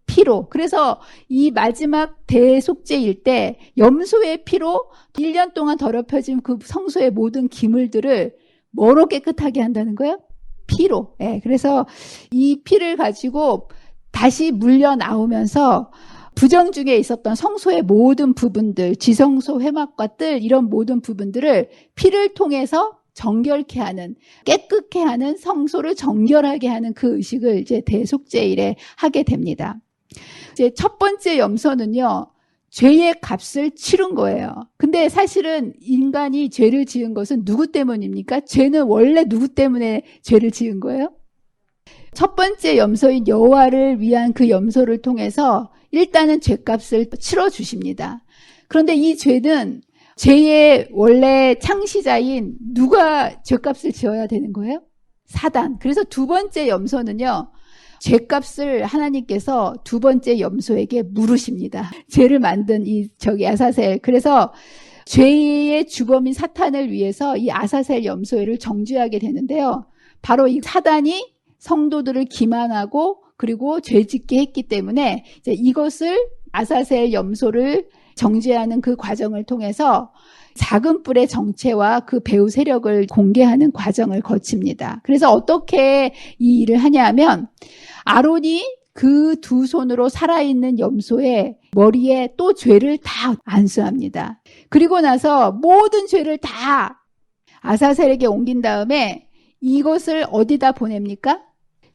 피로. 그래서 이 마지막 대속죄일 때 염소의 피로 1년 동안 더럽혀진 그 성소의 모든 기물들을 뭐로 깨끗하게 한다는 거예요? 피로. 예, 그래서 이 피를 가지고 다시 물려 나오면서 부정 중에 있었던 성소의 모든 부분들, 지성소 회막과 뜰 이런 모든 부분들을 피를 통해서 정결케 하는, 깨끗게 하는, 성소를 정결하게 하는 그 의식을 이제 대속죄일에 하게 됩니다. 이제 첫 번째 염소는요, 죄의 값을 치른 거예요. 근데 사실은 인간이 죄를 지은 것은 누구 때문입니까? 죄는 원래 누구 때문에 죄를 지은 거예요? 첫 번째 염소인 여호와를 위한 그 염소를 통해서 일단은 죄값을 치러주십니다. 그런데 이 죄는 죄의 원래 창시자인 누가 죄값을 지어야 되는 거예요? 사단. 그래서 두 번째 염소는요, 죄값을 하나님께서 두 번째 염소에게 물으십니다. 죄를 만든 아사셀. 그래서 죄의 주범인 사탄을 위해서 이 아사셀 염소를 정죄하게 되는데요. 바로 이 사단이 성도들을 기만하고 그리고 죄짓게 했기 때문에 이제 이것을 아사셀 염소를 정죄하는 그 과정을 통해서 작은 뿔의 정체와 그 배후 세력을 공개하는 과정을 거칩니다. 그래서 어떻게 이 일을 하냐면 아론이 그 두 손으로 살아있는 염소의 머리에 또 죄를 다 안수합니다. 그리고 나서 모든 죄를 다 아사셀에게 옮긴 다음에 이것을 어디다 보냅니까?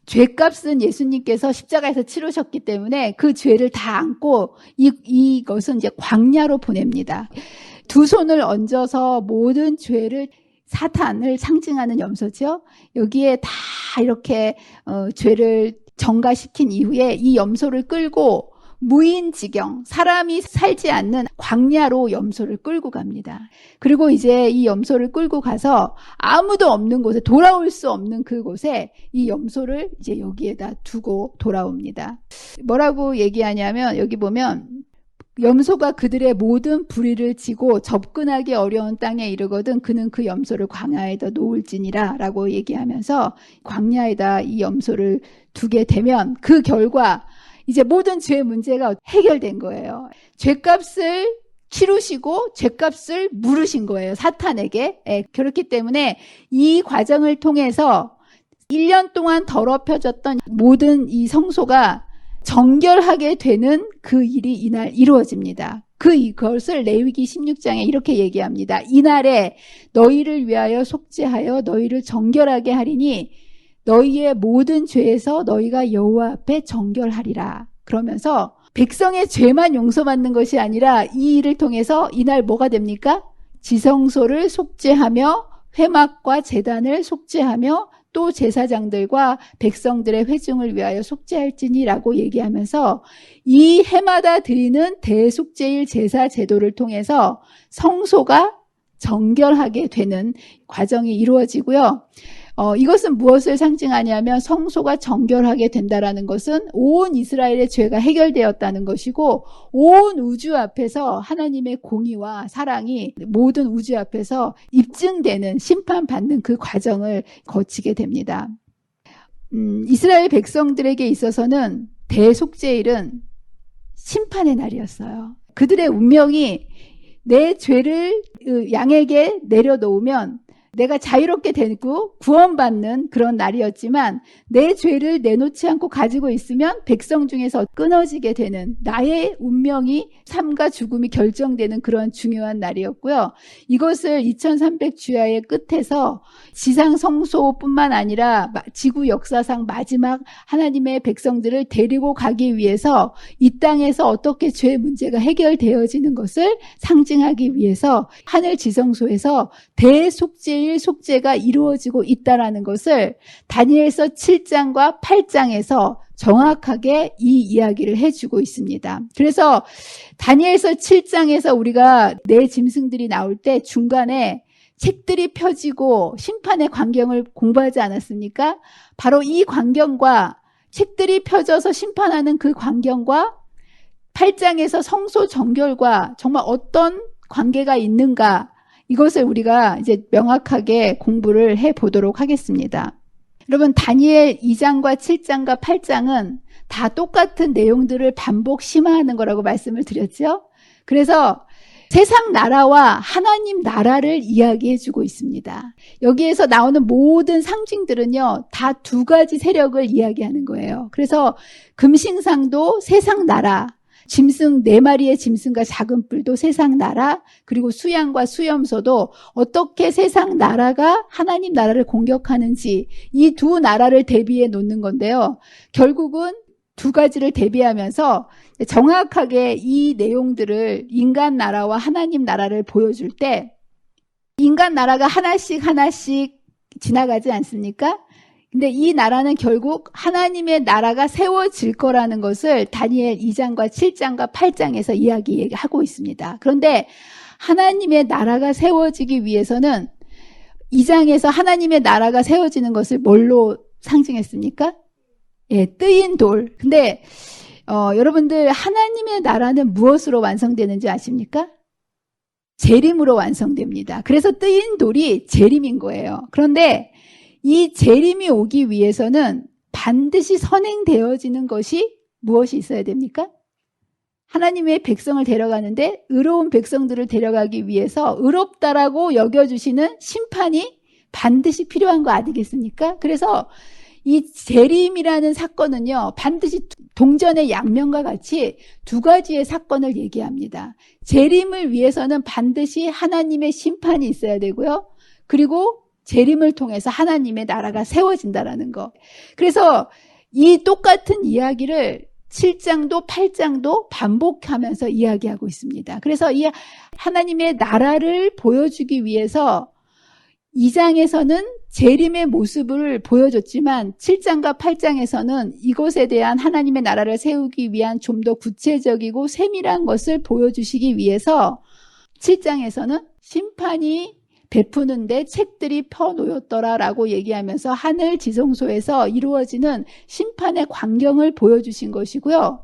죄값은 예수님께서 십자가에서 치르셨기 때문에 그 죄를 다 안고 이것은 이제 광야로 보냅니다. 두 손을 얹어서 모든 죄를, 사탄을 상징하는 염소죠. 여기에 다 이렇게 죄를 전가시킨 이후에 이 염소를 끌고 무인지경, 사람이 살지 않는 광야로 염소를 끌고 갑니다. 그리고 이제 이 염소를 끌고 가서 아무도 없는 곳에, 돌아올 수 없는 그곳에 이 염소를 이제 여기에다 두고 돌아옵니다. 뭐라고 얘기하냐면, 여기 보면 염소가 그들의 모든 불의를 지고 접근하기 어려운 땅에 이르거든 그는 그 염소를 광야에다 놓을지니라 라고 얘기하면서 광야에다 이 염소를 두게 되면 그 결과 이제 모든 죄 문제가 해결된 거예요. 죄값을 치르시고 죄값을 물으신 거예요. 사탄에게. 그렇기 때문에 이 과정을 통해서 1년 동안 더럽혀졌던 모든 이 성소가 정결하게 되는 그 일이 이날 이루어집니다. 그것을 레위기 16장에 이렇게 얘기합니다. 이날에 너희를 위하여 속죄하여 너희를 정결하게 하리니 너희의 모든 죄에서 너희가 여호와 앞에 정결하리라. 그러면서 백성의 죄만 용서받는 것이 아니라 이 일을 통해서 이날 뭐가 됩니까? 지성소를 속죄하며 회막과 제단을 속죄하며 또 제사장들과 백성들의 회중을 위하여 속죄할지니라고 얘기하면서 이 해마다 드리는 대속죄일 제사 제도를 통해서 성소가 정결하게 되는 과정이 이루어지고요. 이것은 무엇을 상징하냐면 성소가 정결하게 된다라는 것은 온 이스라엘의 죄가 해결되었다는 것이고 온 우주 앞에서 하나님의 공의와 사랑이 모든 우주 앞에서 입증되는 심판받는 그 과정을 거치게 됩니다. 이스라엘 백성들에게 있어서는 대속죄일은 심판의 날이었어요. 그들의 운명이 내 죄를 양에게 내려놓으면 내가 자유롭게 되고 구원받는 그런 날이었지만 내 죄를 내놓지 않고 가지고 있으면 백성 중에서 끊어지게 되는 나의 운명이 삶과 죽음이 결정되는 그런 중요한 날이었고요. 이것을 2300주야의 끝에서 지상 성소뿐만 아니라 지구 역사상 마지막 하나님의 백성들을 데리고 가기 위해서 이 땅에서 어떻게 죄 문제가 해결되어지는 것을 상징하기 위해서 하늘 지성소에서 대속죄일 속죄가 이루어지고 있다는 것을 다니엘서 7장과 8장에서 정확하게 이 이야기를 해주고 있습니다. 그래서 다니엘서 7장에서 우리가 내 짐승들이 나올 때 중간에 책들이 펴지고 심판의 광경을 공부하지 않았습니까? 바로 이 광경과 책들이 펴져서 심판하는 그 광경과 8장에서 성소 정결과 정말 어떤 관계가 있는가, 이것을 우리가 이제 명확하게 공부를 해 보도록 하겠습니다. 여러분, 다니엘 2장과 7장과 8장은 다 똑같은 내용들을 반복 심화하는 거라고 말씀을 드렸죠. 그래서 세상 나라와 하나님 나라를 이야기해 주고 있습니다. 여기에서 나오는 모든 상징들은요, 다 두 가지 세력을 이야기하는 거예요. 그래서 금신상도 세상 나라, 짐승 4마리의 짐승과 작은 뿔도 세상 나라, 그리고 수양과 수염소도 어떻게 세상 나라가 하나님 나라를 공격하는지 이 두 나라를 대비해 놓는 건데요. 결국은 두 가지를 대비하면서 정확하게 이 내용들을 인간 나라와 하나님 나라를 보여줄 때 인간 나라가 하나씩 하나씩 지나가지 않습니까? 근데 이 나라는 결국 하나님의 나라가 세워질 거라는 것을 다니엘 2장과 7장과 8장에서 이야기하고 있습니다. 그런데 하나님의 나라가 세워지기 위해서는 2장에서 하나님의 나라가 세워지는 것을 뭘로 상징했습니까? 뜨인 돌. 근데 여러분들, 하나님의 나라는 무엇으로 완성되는지 아십니까? 재림으로 완성됩니다. 그래서 뜨인 돌이 재림인 거예요. 그런데 이 재림이 오기 위해서는 반드시 선행되어지는 것이 무엇이 있어야 됩니까? 하나님의 백성을 데려가는데 의로운 백성들을 데려가기 위해서 의롭다라고 여겨주시는 심판이 반드시 필요한 거 아니겠습니까? 그래서 이 재림이라는 사건은요, 반드시 동전의 양면과 같이 두 가지의 사건을 얘기합니다. 재림을 위해서는 반드시 하나님의 심판이 있어야 되고요. 그리고 재림을 통해서 하나님의 나라가 세워진다라는 거. 그래서 이 똑같은 이야기를 7장도 8장도 반복하면서 이야기하고 있습니다. 그래서 이 하나님의 나라를 보여주기 위해서 2장에서는 재림의 모습을 보여줬지만 7장과 8장에서는 이것에 대한 하나님의 나라를 세우기 위한 좀 더 구체적이고 세밀한 것을 보여주시기 위해서 7장에서는 심판이 베푸는데 책들이 펴놓였더라라고 얘기하면서 하늘 지성소에서 이루어지는 심판의 광경을 보여주신 것이고요.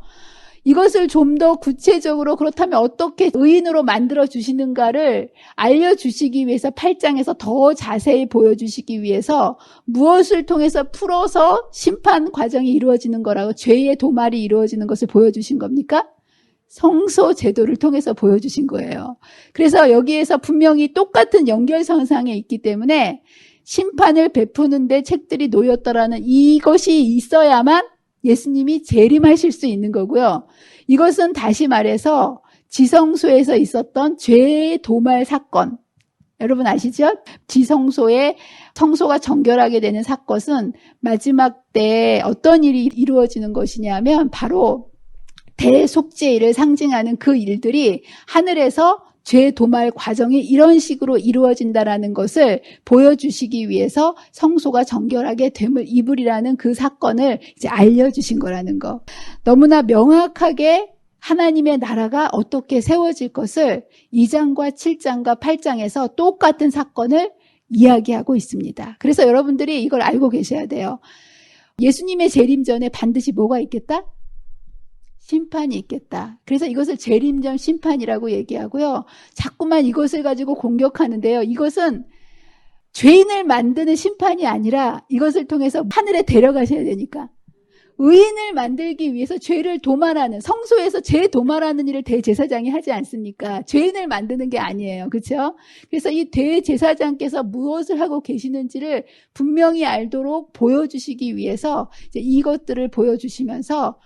이것을 좀 더 구체적으로 그렇다면 어떻게 의인으로 만들어 주시는가를 알려주시기 위해서 8장에서 더 자세히 보여주시기 위해서 무엇을 통해서 풀어서 심판 과정이 이루어지는 거라고, 죄의 도말이 이루어지는 것을 보여주신 겁니까? 성소 제도를 통해서 보여주신 거예요. 그래서 여기에서 분명히 똑같은 연결선상에 있기 때문에 심판을 베푸는데 책들이 놓였더라는 이것이 있어야만 예수님이 재림하실 수 있는 거고요. 이것은 다시 말해서 지성소에서 있었던 죄의 도말 사건. 여러분 아시죠? 지성소에 성소가 정결하게 되는 사건은 마지막 때 어떤 일이 이루어지는 것이냐면 바로 대속죄일을 상징하는 그 일들이 하늘에서 죄 도말 과정이 이런 식으로 이루어진다라는 것을 보여주시기 위해서 성소가 정결하게 됨을 입으리라는 그 사건을 이제 알려주신 거라는 거. 너무나 명확하게 하나님의 나라가 어떻게 세워질 것을 2장과 7장과 8장에서 똑같은 사건을 이야기하고 있습니다. 그래서 여러분들이 이걸 알고 계셔야 돼요. 예수님의 재림 전에 반드시 뭐가 있겠다? 심판이 있겠다. 그래서 이것을 재림전 심판이라고 얘기하고요. 자꾸만 이것을 가지고 공격하는데요. 이것은 죄인을 만드는 심판이 아니라 이것을 통해서 하늘에 데려가셔야 되니까. 의인을 만들기 위해서 죄를 도말하는, 성소에서 죄 도말하는 일을 대제사장이 하지 않습니까? 죄인을 만드는 게 아니에요. 그렇죠? 그래서 이 대제사장께서 무엇을 하고 계시는지를 분명히 알도록 보여주시기 위해서 이제 이것들을 보여주시면서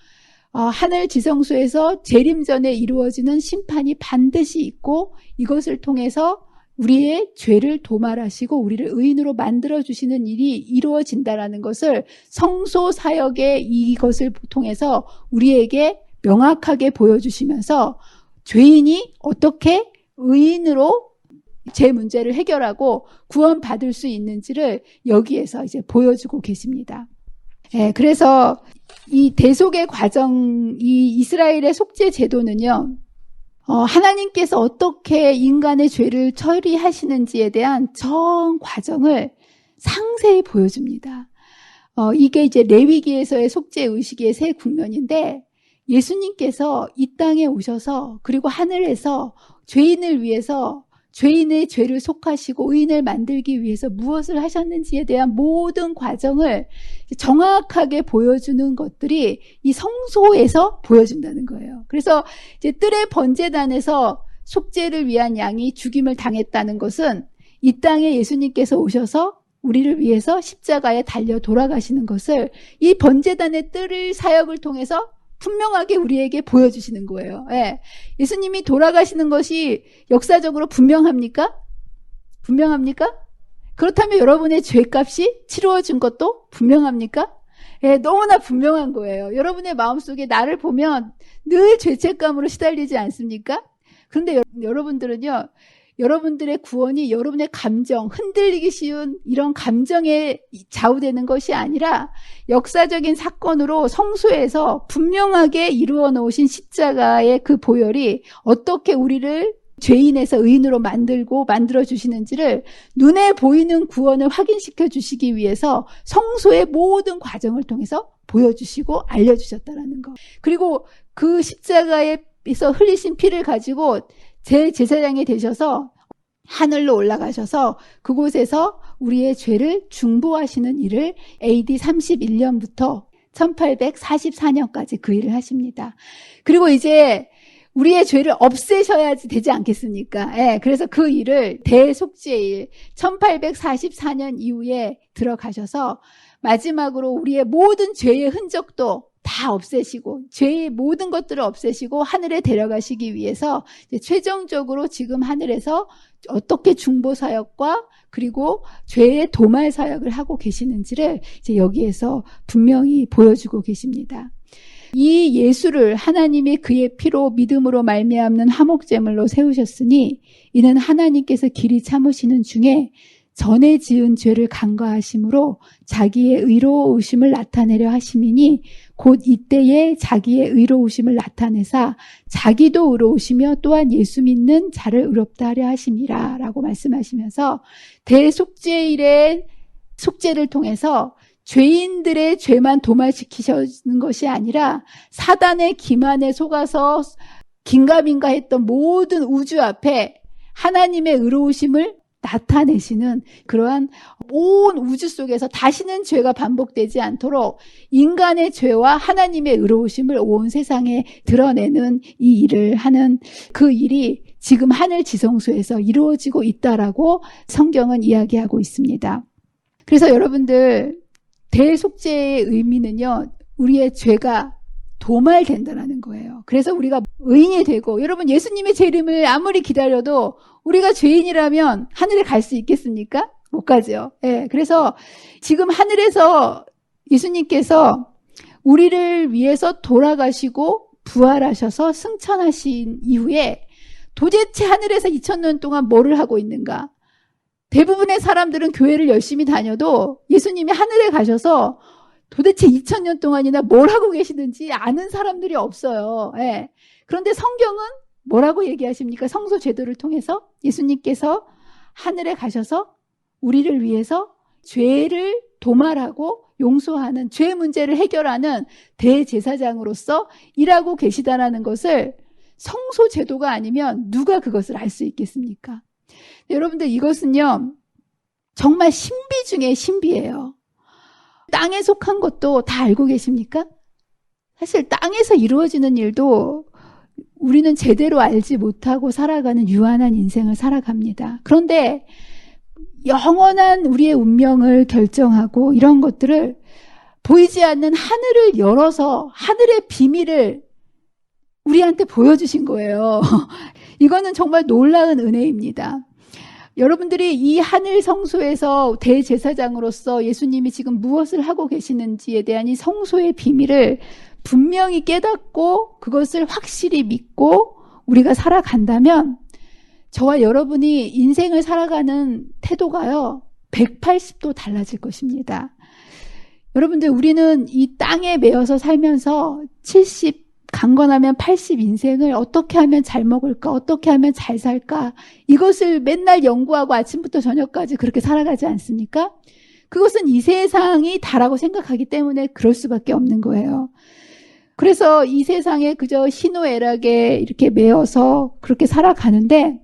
하늘 지성소에서 재림 전에 이루어지는 심판이 반드시 있고 이것을 통해서 우리의 죄를 도말하시고 우리를 의인으로 만들어주시는 일이 이루어진다라는 것을 성소 사역의 이것을 통해서 우리에게 명확하게 보여주시면서 죄인이 어떻게 의인으로 제 문제를 해결하고 구원받을 수 있는지를 여기에서 이제 보여주고 계십니다. 그래서 이 대속의 과정, 이 이스라엘의 속죄 제도는요, 하나님께서 어떻게 인간의 죄를 처리하시는지에 대한 전 과정을 상세히 보여줍니다. 이게 이제 레위기에서의 속죄 의식의 새 국면인데, 예수님께서 이 땅에 오셔서 그리고 하늘에서 죄인을 위해서 죄인의 죄를 속하시고 의인을 만들기 위해서 무엇을 하셨는지에 대한 모든 과정을 정확하게 보여주는 것들이 이 성소에서 보여준다는 거예요. 그래서 이제 뜰의 번제단에서 속죄를 위한 양이 죽임을 당했다는 것은 이 땅에 예수님께서 오셔서 우리를 위해서 십자가에 달려 돌아가시는 것을 이 번제단의 뜰을 사역을 통해서 분명하게 우리에게 보여주시는 거예요. 예수님이 돌아가시는 것이 역사적으로 분명합니까? 분명합니까? 그렇다면 여러분의 죄값이 치루어진 것도 분명합니까? 너무나 분명한 거예요. 여러분의 마음속에 나를 보면 늘 죄책감으로 시달리지 않습니까? 그런데 여러분들은요, 여러분들의 구원이 여러분의 감정, 흔들리기 쉬운 이런 감정에 좌우되는 것이 아니라 역사적인 사건으로 성소에서 분명하게 이루어 놓으신 십자가의 그 보혈이 어떻게 우리를 죄인에서 의인으로 만들어 주시는지를 눈에 보이는 구원을 확인시켜 주시기 위해서 성소의 모든 과정을 통해서 보여주시고 알려주셨다는 거. 그리고 그 십자가에서 흘리신 피를 가지고 제 제사장이 되셔서 하늘로 올라가셔서 그곳에서 우리의 죄를 중보하시는 일을 AD 31년부터 1844년까지 그 일을 하십니다. 그리고 이제 우리의 죄를 없애셔야지 되지 않겠습니까? 그래서 그 일을 대속죄일 1844년 이후에 들어가셔서 마지막으로 우리의 모든 죄의 흔적도 다 없애시고 죄의 모든 것들을 없애시고 하늘에 데려가시기 위해서 이제 최종적으로 지금 하늘에서 어떻게 중보 사역과 그리고 죄의 도말 사역을 하고 계시는지를 이제 여기에서 분명히 보여주고 계십니다. 이 예수를 하나님이 그의 피로 믿음으로 말미암는 화목제물로 세우셨으니 이는 하나님께서 길이 참으시는 중에 전에 지은 죄를 간과하심으로 자기의 의로우심을 나타내려 하심이니 곧 이때에 자기의 의로우심을 나타내사 자기도 의로우시며 또한 예수 믿는 자를 의롭다 하려 하심이라 라고 말씀하시면서 대속죄일의 속죄를 통해서 죄인들의 죄만 도말시키시는 것이 아니라 사단의 기만에 속아서 긴가민가 했던 모든 우주 앞에 하나님의 의로우심을 나타내시는 그러한 온 우주 속에서 다시는 죄가 반복되지 않도록 인간의 죄와 하나님의 의로우심을 온 세상에 드러내는 이 일을 하는 그 일이 지금 하늘 지성소에서 이루어지고 있다라고 성경은 이야기하고 있습니다. 그래서 여러분들 대속죄의 의미는요, 우리의 죄가 도말된다라는 거예요. 그래서 우리가 의인이 되고, 여러분 예수님의 재림을 아무리 기다려도 우리가 죄인이라면 하늘에 갈 수 있겠습니까? 못 가죠. 예, 그래서 지금 하늘에서 예수님께서 우리를 위해서 돌아가시고 부활하셔서 승천하신 이후에 도대체 하늘에서 2000년 동안 뭐를 하고 있는가? 대부분의 사람들은 교회를 열심히 다녀도 예수님이 하늘에 가셔서 도대체 2000년 동안이나 뭘 하고 계시는지 아는 사람들이 없어요. 예. 그런데 성경은 뭐라고 얘기하십니까? 성소 제도를 통해서 예수님께서 하늘에 가셔서 우리를 위해서 죄를 도말하고 용서하는 죄 문제를 해결하는 대제사장으로서 일하고 계시다라는 것을 성소 제도가 아니면 누가 그것을 알 수 있겠습니까? 여러분들 이것은요 정말 신비 중에 신비예요. 땅에 속한 것도 다 알고 계십니까? 사실 땅에서 이루어지는 일도 우리는 제대로 알지 못하고 살아가는 유한한 인생을 살아갑니다. 그런데 영원한 우리의 운명을 결정하고 이런 것들을 보이지 않는 하늘을 열어서 하늘의 비밀을 우리한테 보여주신 거예요. 이거는 정말 놀라운 은혜입니다. 여러분들이 이 하늘 성소에서 대제사장으로서 예수님이 지금 무엇을 하고 계시는지에 대한 이 성소의 비밀을 분명히 깨닫고 그것을 확실히 믿고 우리가 살아간다면 저와 여러분이 인생을 살아가는 태도가요 180도 달라질 것입니다. 여러분들 우리는 이 땅에 매여서 살면서 70 강건하면 80 인생을 어떻게 하면 잘 먹을까? 어떻게 하면 잘 살까? 이것을 맨날 연구하고 아침부터 저녁까지 그렇게 살아가지 않습니까? 그것은 이 세상이 다라고 생각하기 때문에 그럴 수밖에 없는 거예요. 그래서 이 세상에 그저 희노애락에 이렇게 매여서 그렇게 살아가는데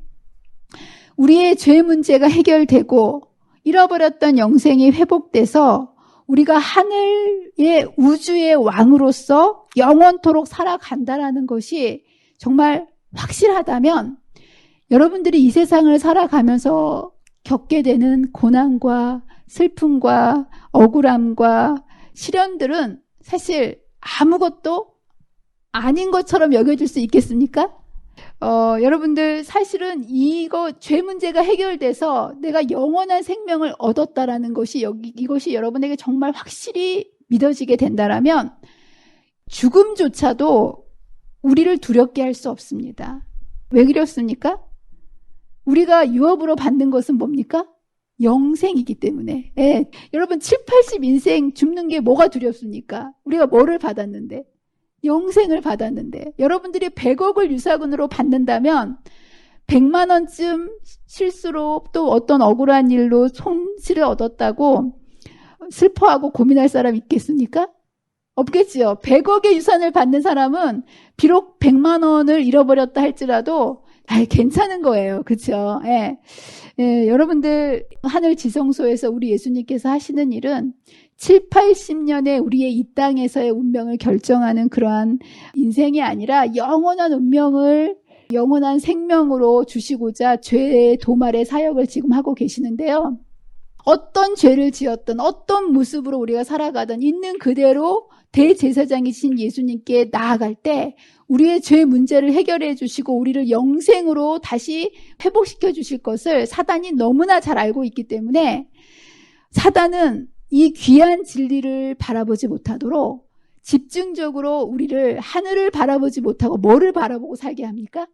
우리의 죄 문제가 해결되고 잃어버렸던 영생이 회복돼서 우리가 하늘의 우주의 왕으로서 영원토록 살아간다라는 것이 정말 확실하다면 여러분들이 이 세상을 살아가면서 겪게 되는 고난과 슬픔과 억울함과 시련들은 사실 아무것도 아닌 것처럼 여겨질 수 있겠습니까? 여러분들 사실은 이거 죄 문제가 해결돼서 내가 영원한 생명을 얻었다라는 것이 이것이 여러분에게 정말 확실히 믿어지게 된다라면 죽음조차도 우리를 두렵게 할 수 없습니다. 왜 그렇습니까? 우리가 유업으로 받는 것은 뭡니까? 영생이기 때문에. 예. 여러분 7, 80 인생 죽는 게 뭐가 두렵습니까? 우리가 뭐를 받았는데? 영생을 받았는데 여러분들이 100억을 유사금으로 받는다면 100만 원쯤 실수로 또 어떤 억울한 일로 손실을 얻었다고 슬퍼하고 고민할 사람 있겠습니까? 없겠지요. 100억의 유산을 받는 사람은 비록 100만 원을 잃어버렸다 할지라도 괜찮은 거예요. 그렇죠? 예. 예, 여러분들 하늘 지성소에서 우리 예수님께서 하시는 일은 7, 80년의 우리의 이 땅에서의 운명을 결정하는 그러한 인생이 아니라 영원한 운명을 영원한 생명으로 주시고자 죄의 도말의 사역을 지금 하고 계시는데요. 어떤 죄를 지었든 어떤 모습으로 우리가 살아가든 있는 그대로 대제사장이신 예수님께 나아갈 때 우리의 죄 문제를 해결해 주시고 우리를 영생으로 다시 회복시켜 주실 것을 사단이 너무나 잘 알고 있기 때문에 사단은 이 귀한 진리를 바라보지 못하도록 집중적으로 우리를 하늘을 바라보지 못하고 뭐를 바라보고 살게 합니까?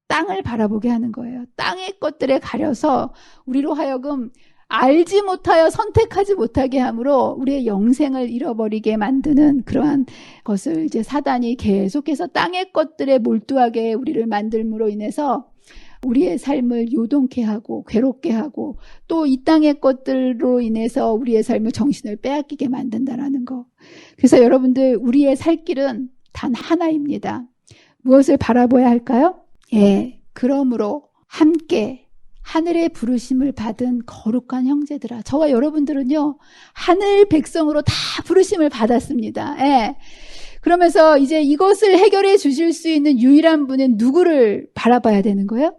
땅을 바라보게 하는 거예요. 땅의 것들에 가려서 우리로 하여금 알지 못하여 선택하지 못하게 함으로 우리의 영생을 잃어버리게 만드는 그러한 것을 이제 사단이 계속해서 땅의 것들에 몰두하게 우리를 만들므로 인해서 우리의 삶을 요동케 하고 괴롭게 하고 또 이 땅의 것들로 인해서 우리의 삶을 정신을 빼앗기게 만든다라는 거. 그래서 여러분들 우리의 살 길은 단 하나입니다. 무엇을 바라봐야 할까요? 예, 그러므로 함께 하늘의 부르심을 받은 거룩한 형제들아. 저와 여러분들은요, 하늘 백성으로 다 부르심을 받았습니다. 예. 그러면서 이제 이것을 해결해 주실 수 있는 유일한 분은 누구를 바라봐야 되는 거예요?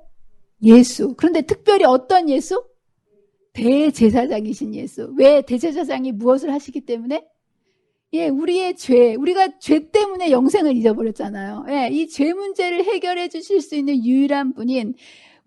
예수. 그런데 특별히 어떤 예수? 대제사장이신 예수. 왜? 대제사장이 무엇을 하시기 때문에? 예, 우리의 죄, 우리가 죄 때문에 영생을 잊어버렸잖아요. 예, 이 죄 문제를 해결해 주실 수 있는 유일한 분인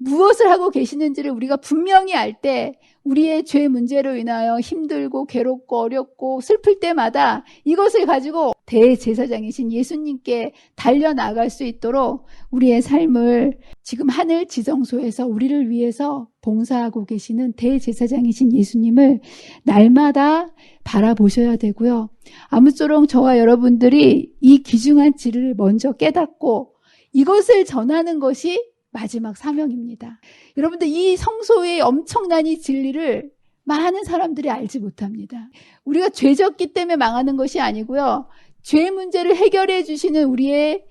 무엇을 하고 계시는지를 우리가 분명히 알 때 우리의 죄 문제로 인하여 힘들고 괴롭고 어렵고 슬플 때마다 이것을 가지고 대제사장이신 예수님께 달려나갈 수 있도록 우리의 삶을 지금 하늘 지성소에서 우리를 위해서 봉사하고 계시는 대제사장이신 예수님을 날마다 바라보셔야 되고요. 아무쪼록 저와 여러분들이 이 귀중한 진리를 먼저 깨닫고 이것을 전하는 것이 마지막 사명입니다. 여러분들 이 성소의 엄청난 이 진리를 많은 사람들이 알지 못합니다. 우리가 죄졌기 때문에 망하는 것이 아니고요. 죄 문제를 해결해 주시는 우리의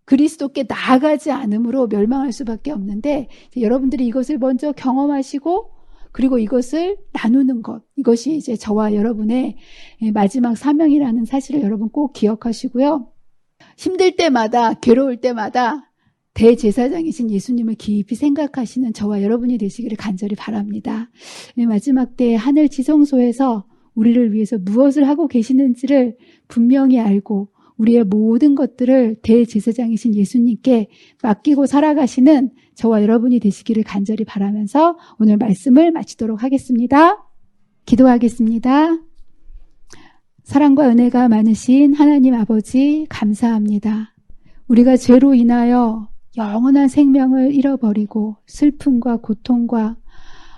그리스도께 나아가지 않음으로 멸망할 수밖에 없는데 여러분들이 이것을 먼저 경험하시고 그리고 이것을 나누는 것, 이것이 이제 저와 여러분의 마지막 사명이라는 사실을 여러분 꼭 기억하시고요. 힘들 때마다 괴로울 때마다 대제사장이신 예수님을 깊이 생각하시는 저와 여러분이 되시기를 간절히 바랍니다. 마지막 때 하늘 지성소에서 우리를 위해서 무엇을 하고 계시는지를 분명히 알고 우리의 모든 것들을 대제사장이신 예수님께 맡기고 살아가시는 저와 여러분이 되시기를 간절히 바라면서 오늘 말씀을 마치도록 하겠습니다. 기도하겠습니다. 사랑과 은혜가 많으신 하나님 아버지 감사합니다. 우리가 죄로 인하여 영원한 생명을 잃어버리고 슬픔과 고통과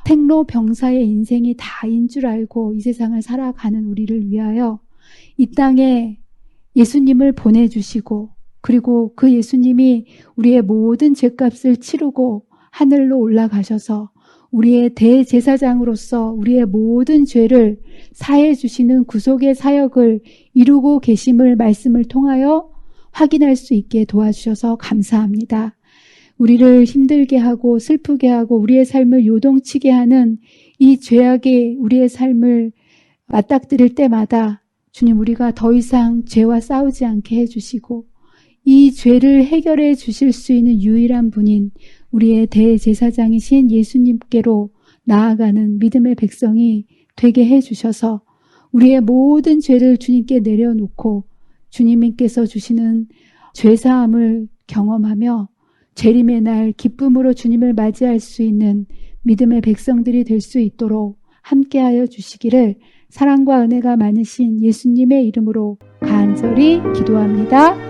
생로병사의 인생이 다인 줄 알고 이 세상을 살아가는 우리를 위하여 이 땅에 예수님을 보내주시고 그리고 그 예수님이 우리의 모든 죄값을 치르고 하늘로 올라가셔서 우리의 대제사장으로서 우리의 모든 죄를 사해 주시는 구속의 사역을 이루고 계심을 말씀을 통하여 확인할 수 있게 도와주셔서 감사합니다. 우리를 힘들게 하고 슬프게 하고 우리의 삶을 요동치게 하는 이 죄악이 우리의 삶을 맞닥뜨릴 때마다 주님 우리가 더 이상 죄와 싸우지 않게 해주시고 이 죄를 해결해 주실 수 있는 유일한 분인 우리의 대제사장이신 예수님께로 나아가는 믿음의 백성이 되게 해주셔서 우리의 모든 죄를 주님께 내려놓고 주님께서 주시는 죄사함을 경험하며 재림의 날 기쁨으로 주님을 맞이할 수 있는 믿음의 백성들이 될 수 있도록 함께하여 주시기를 사랑과 은혜가 많으신 예수님의 이름으로 간절히 기도합니다.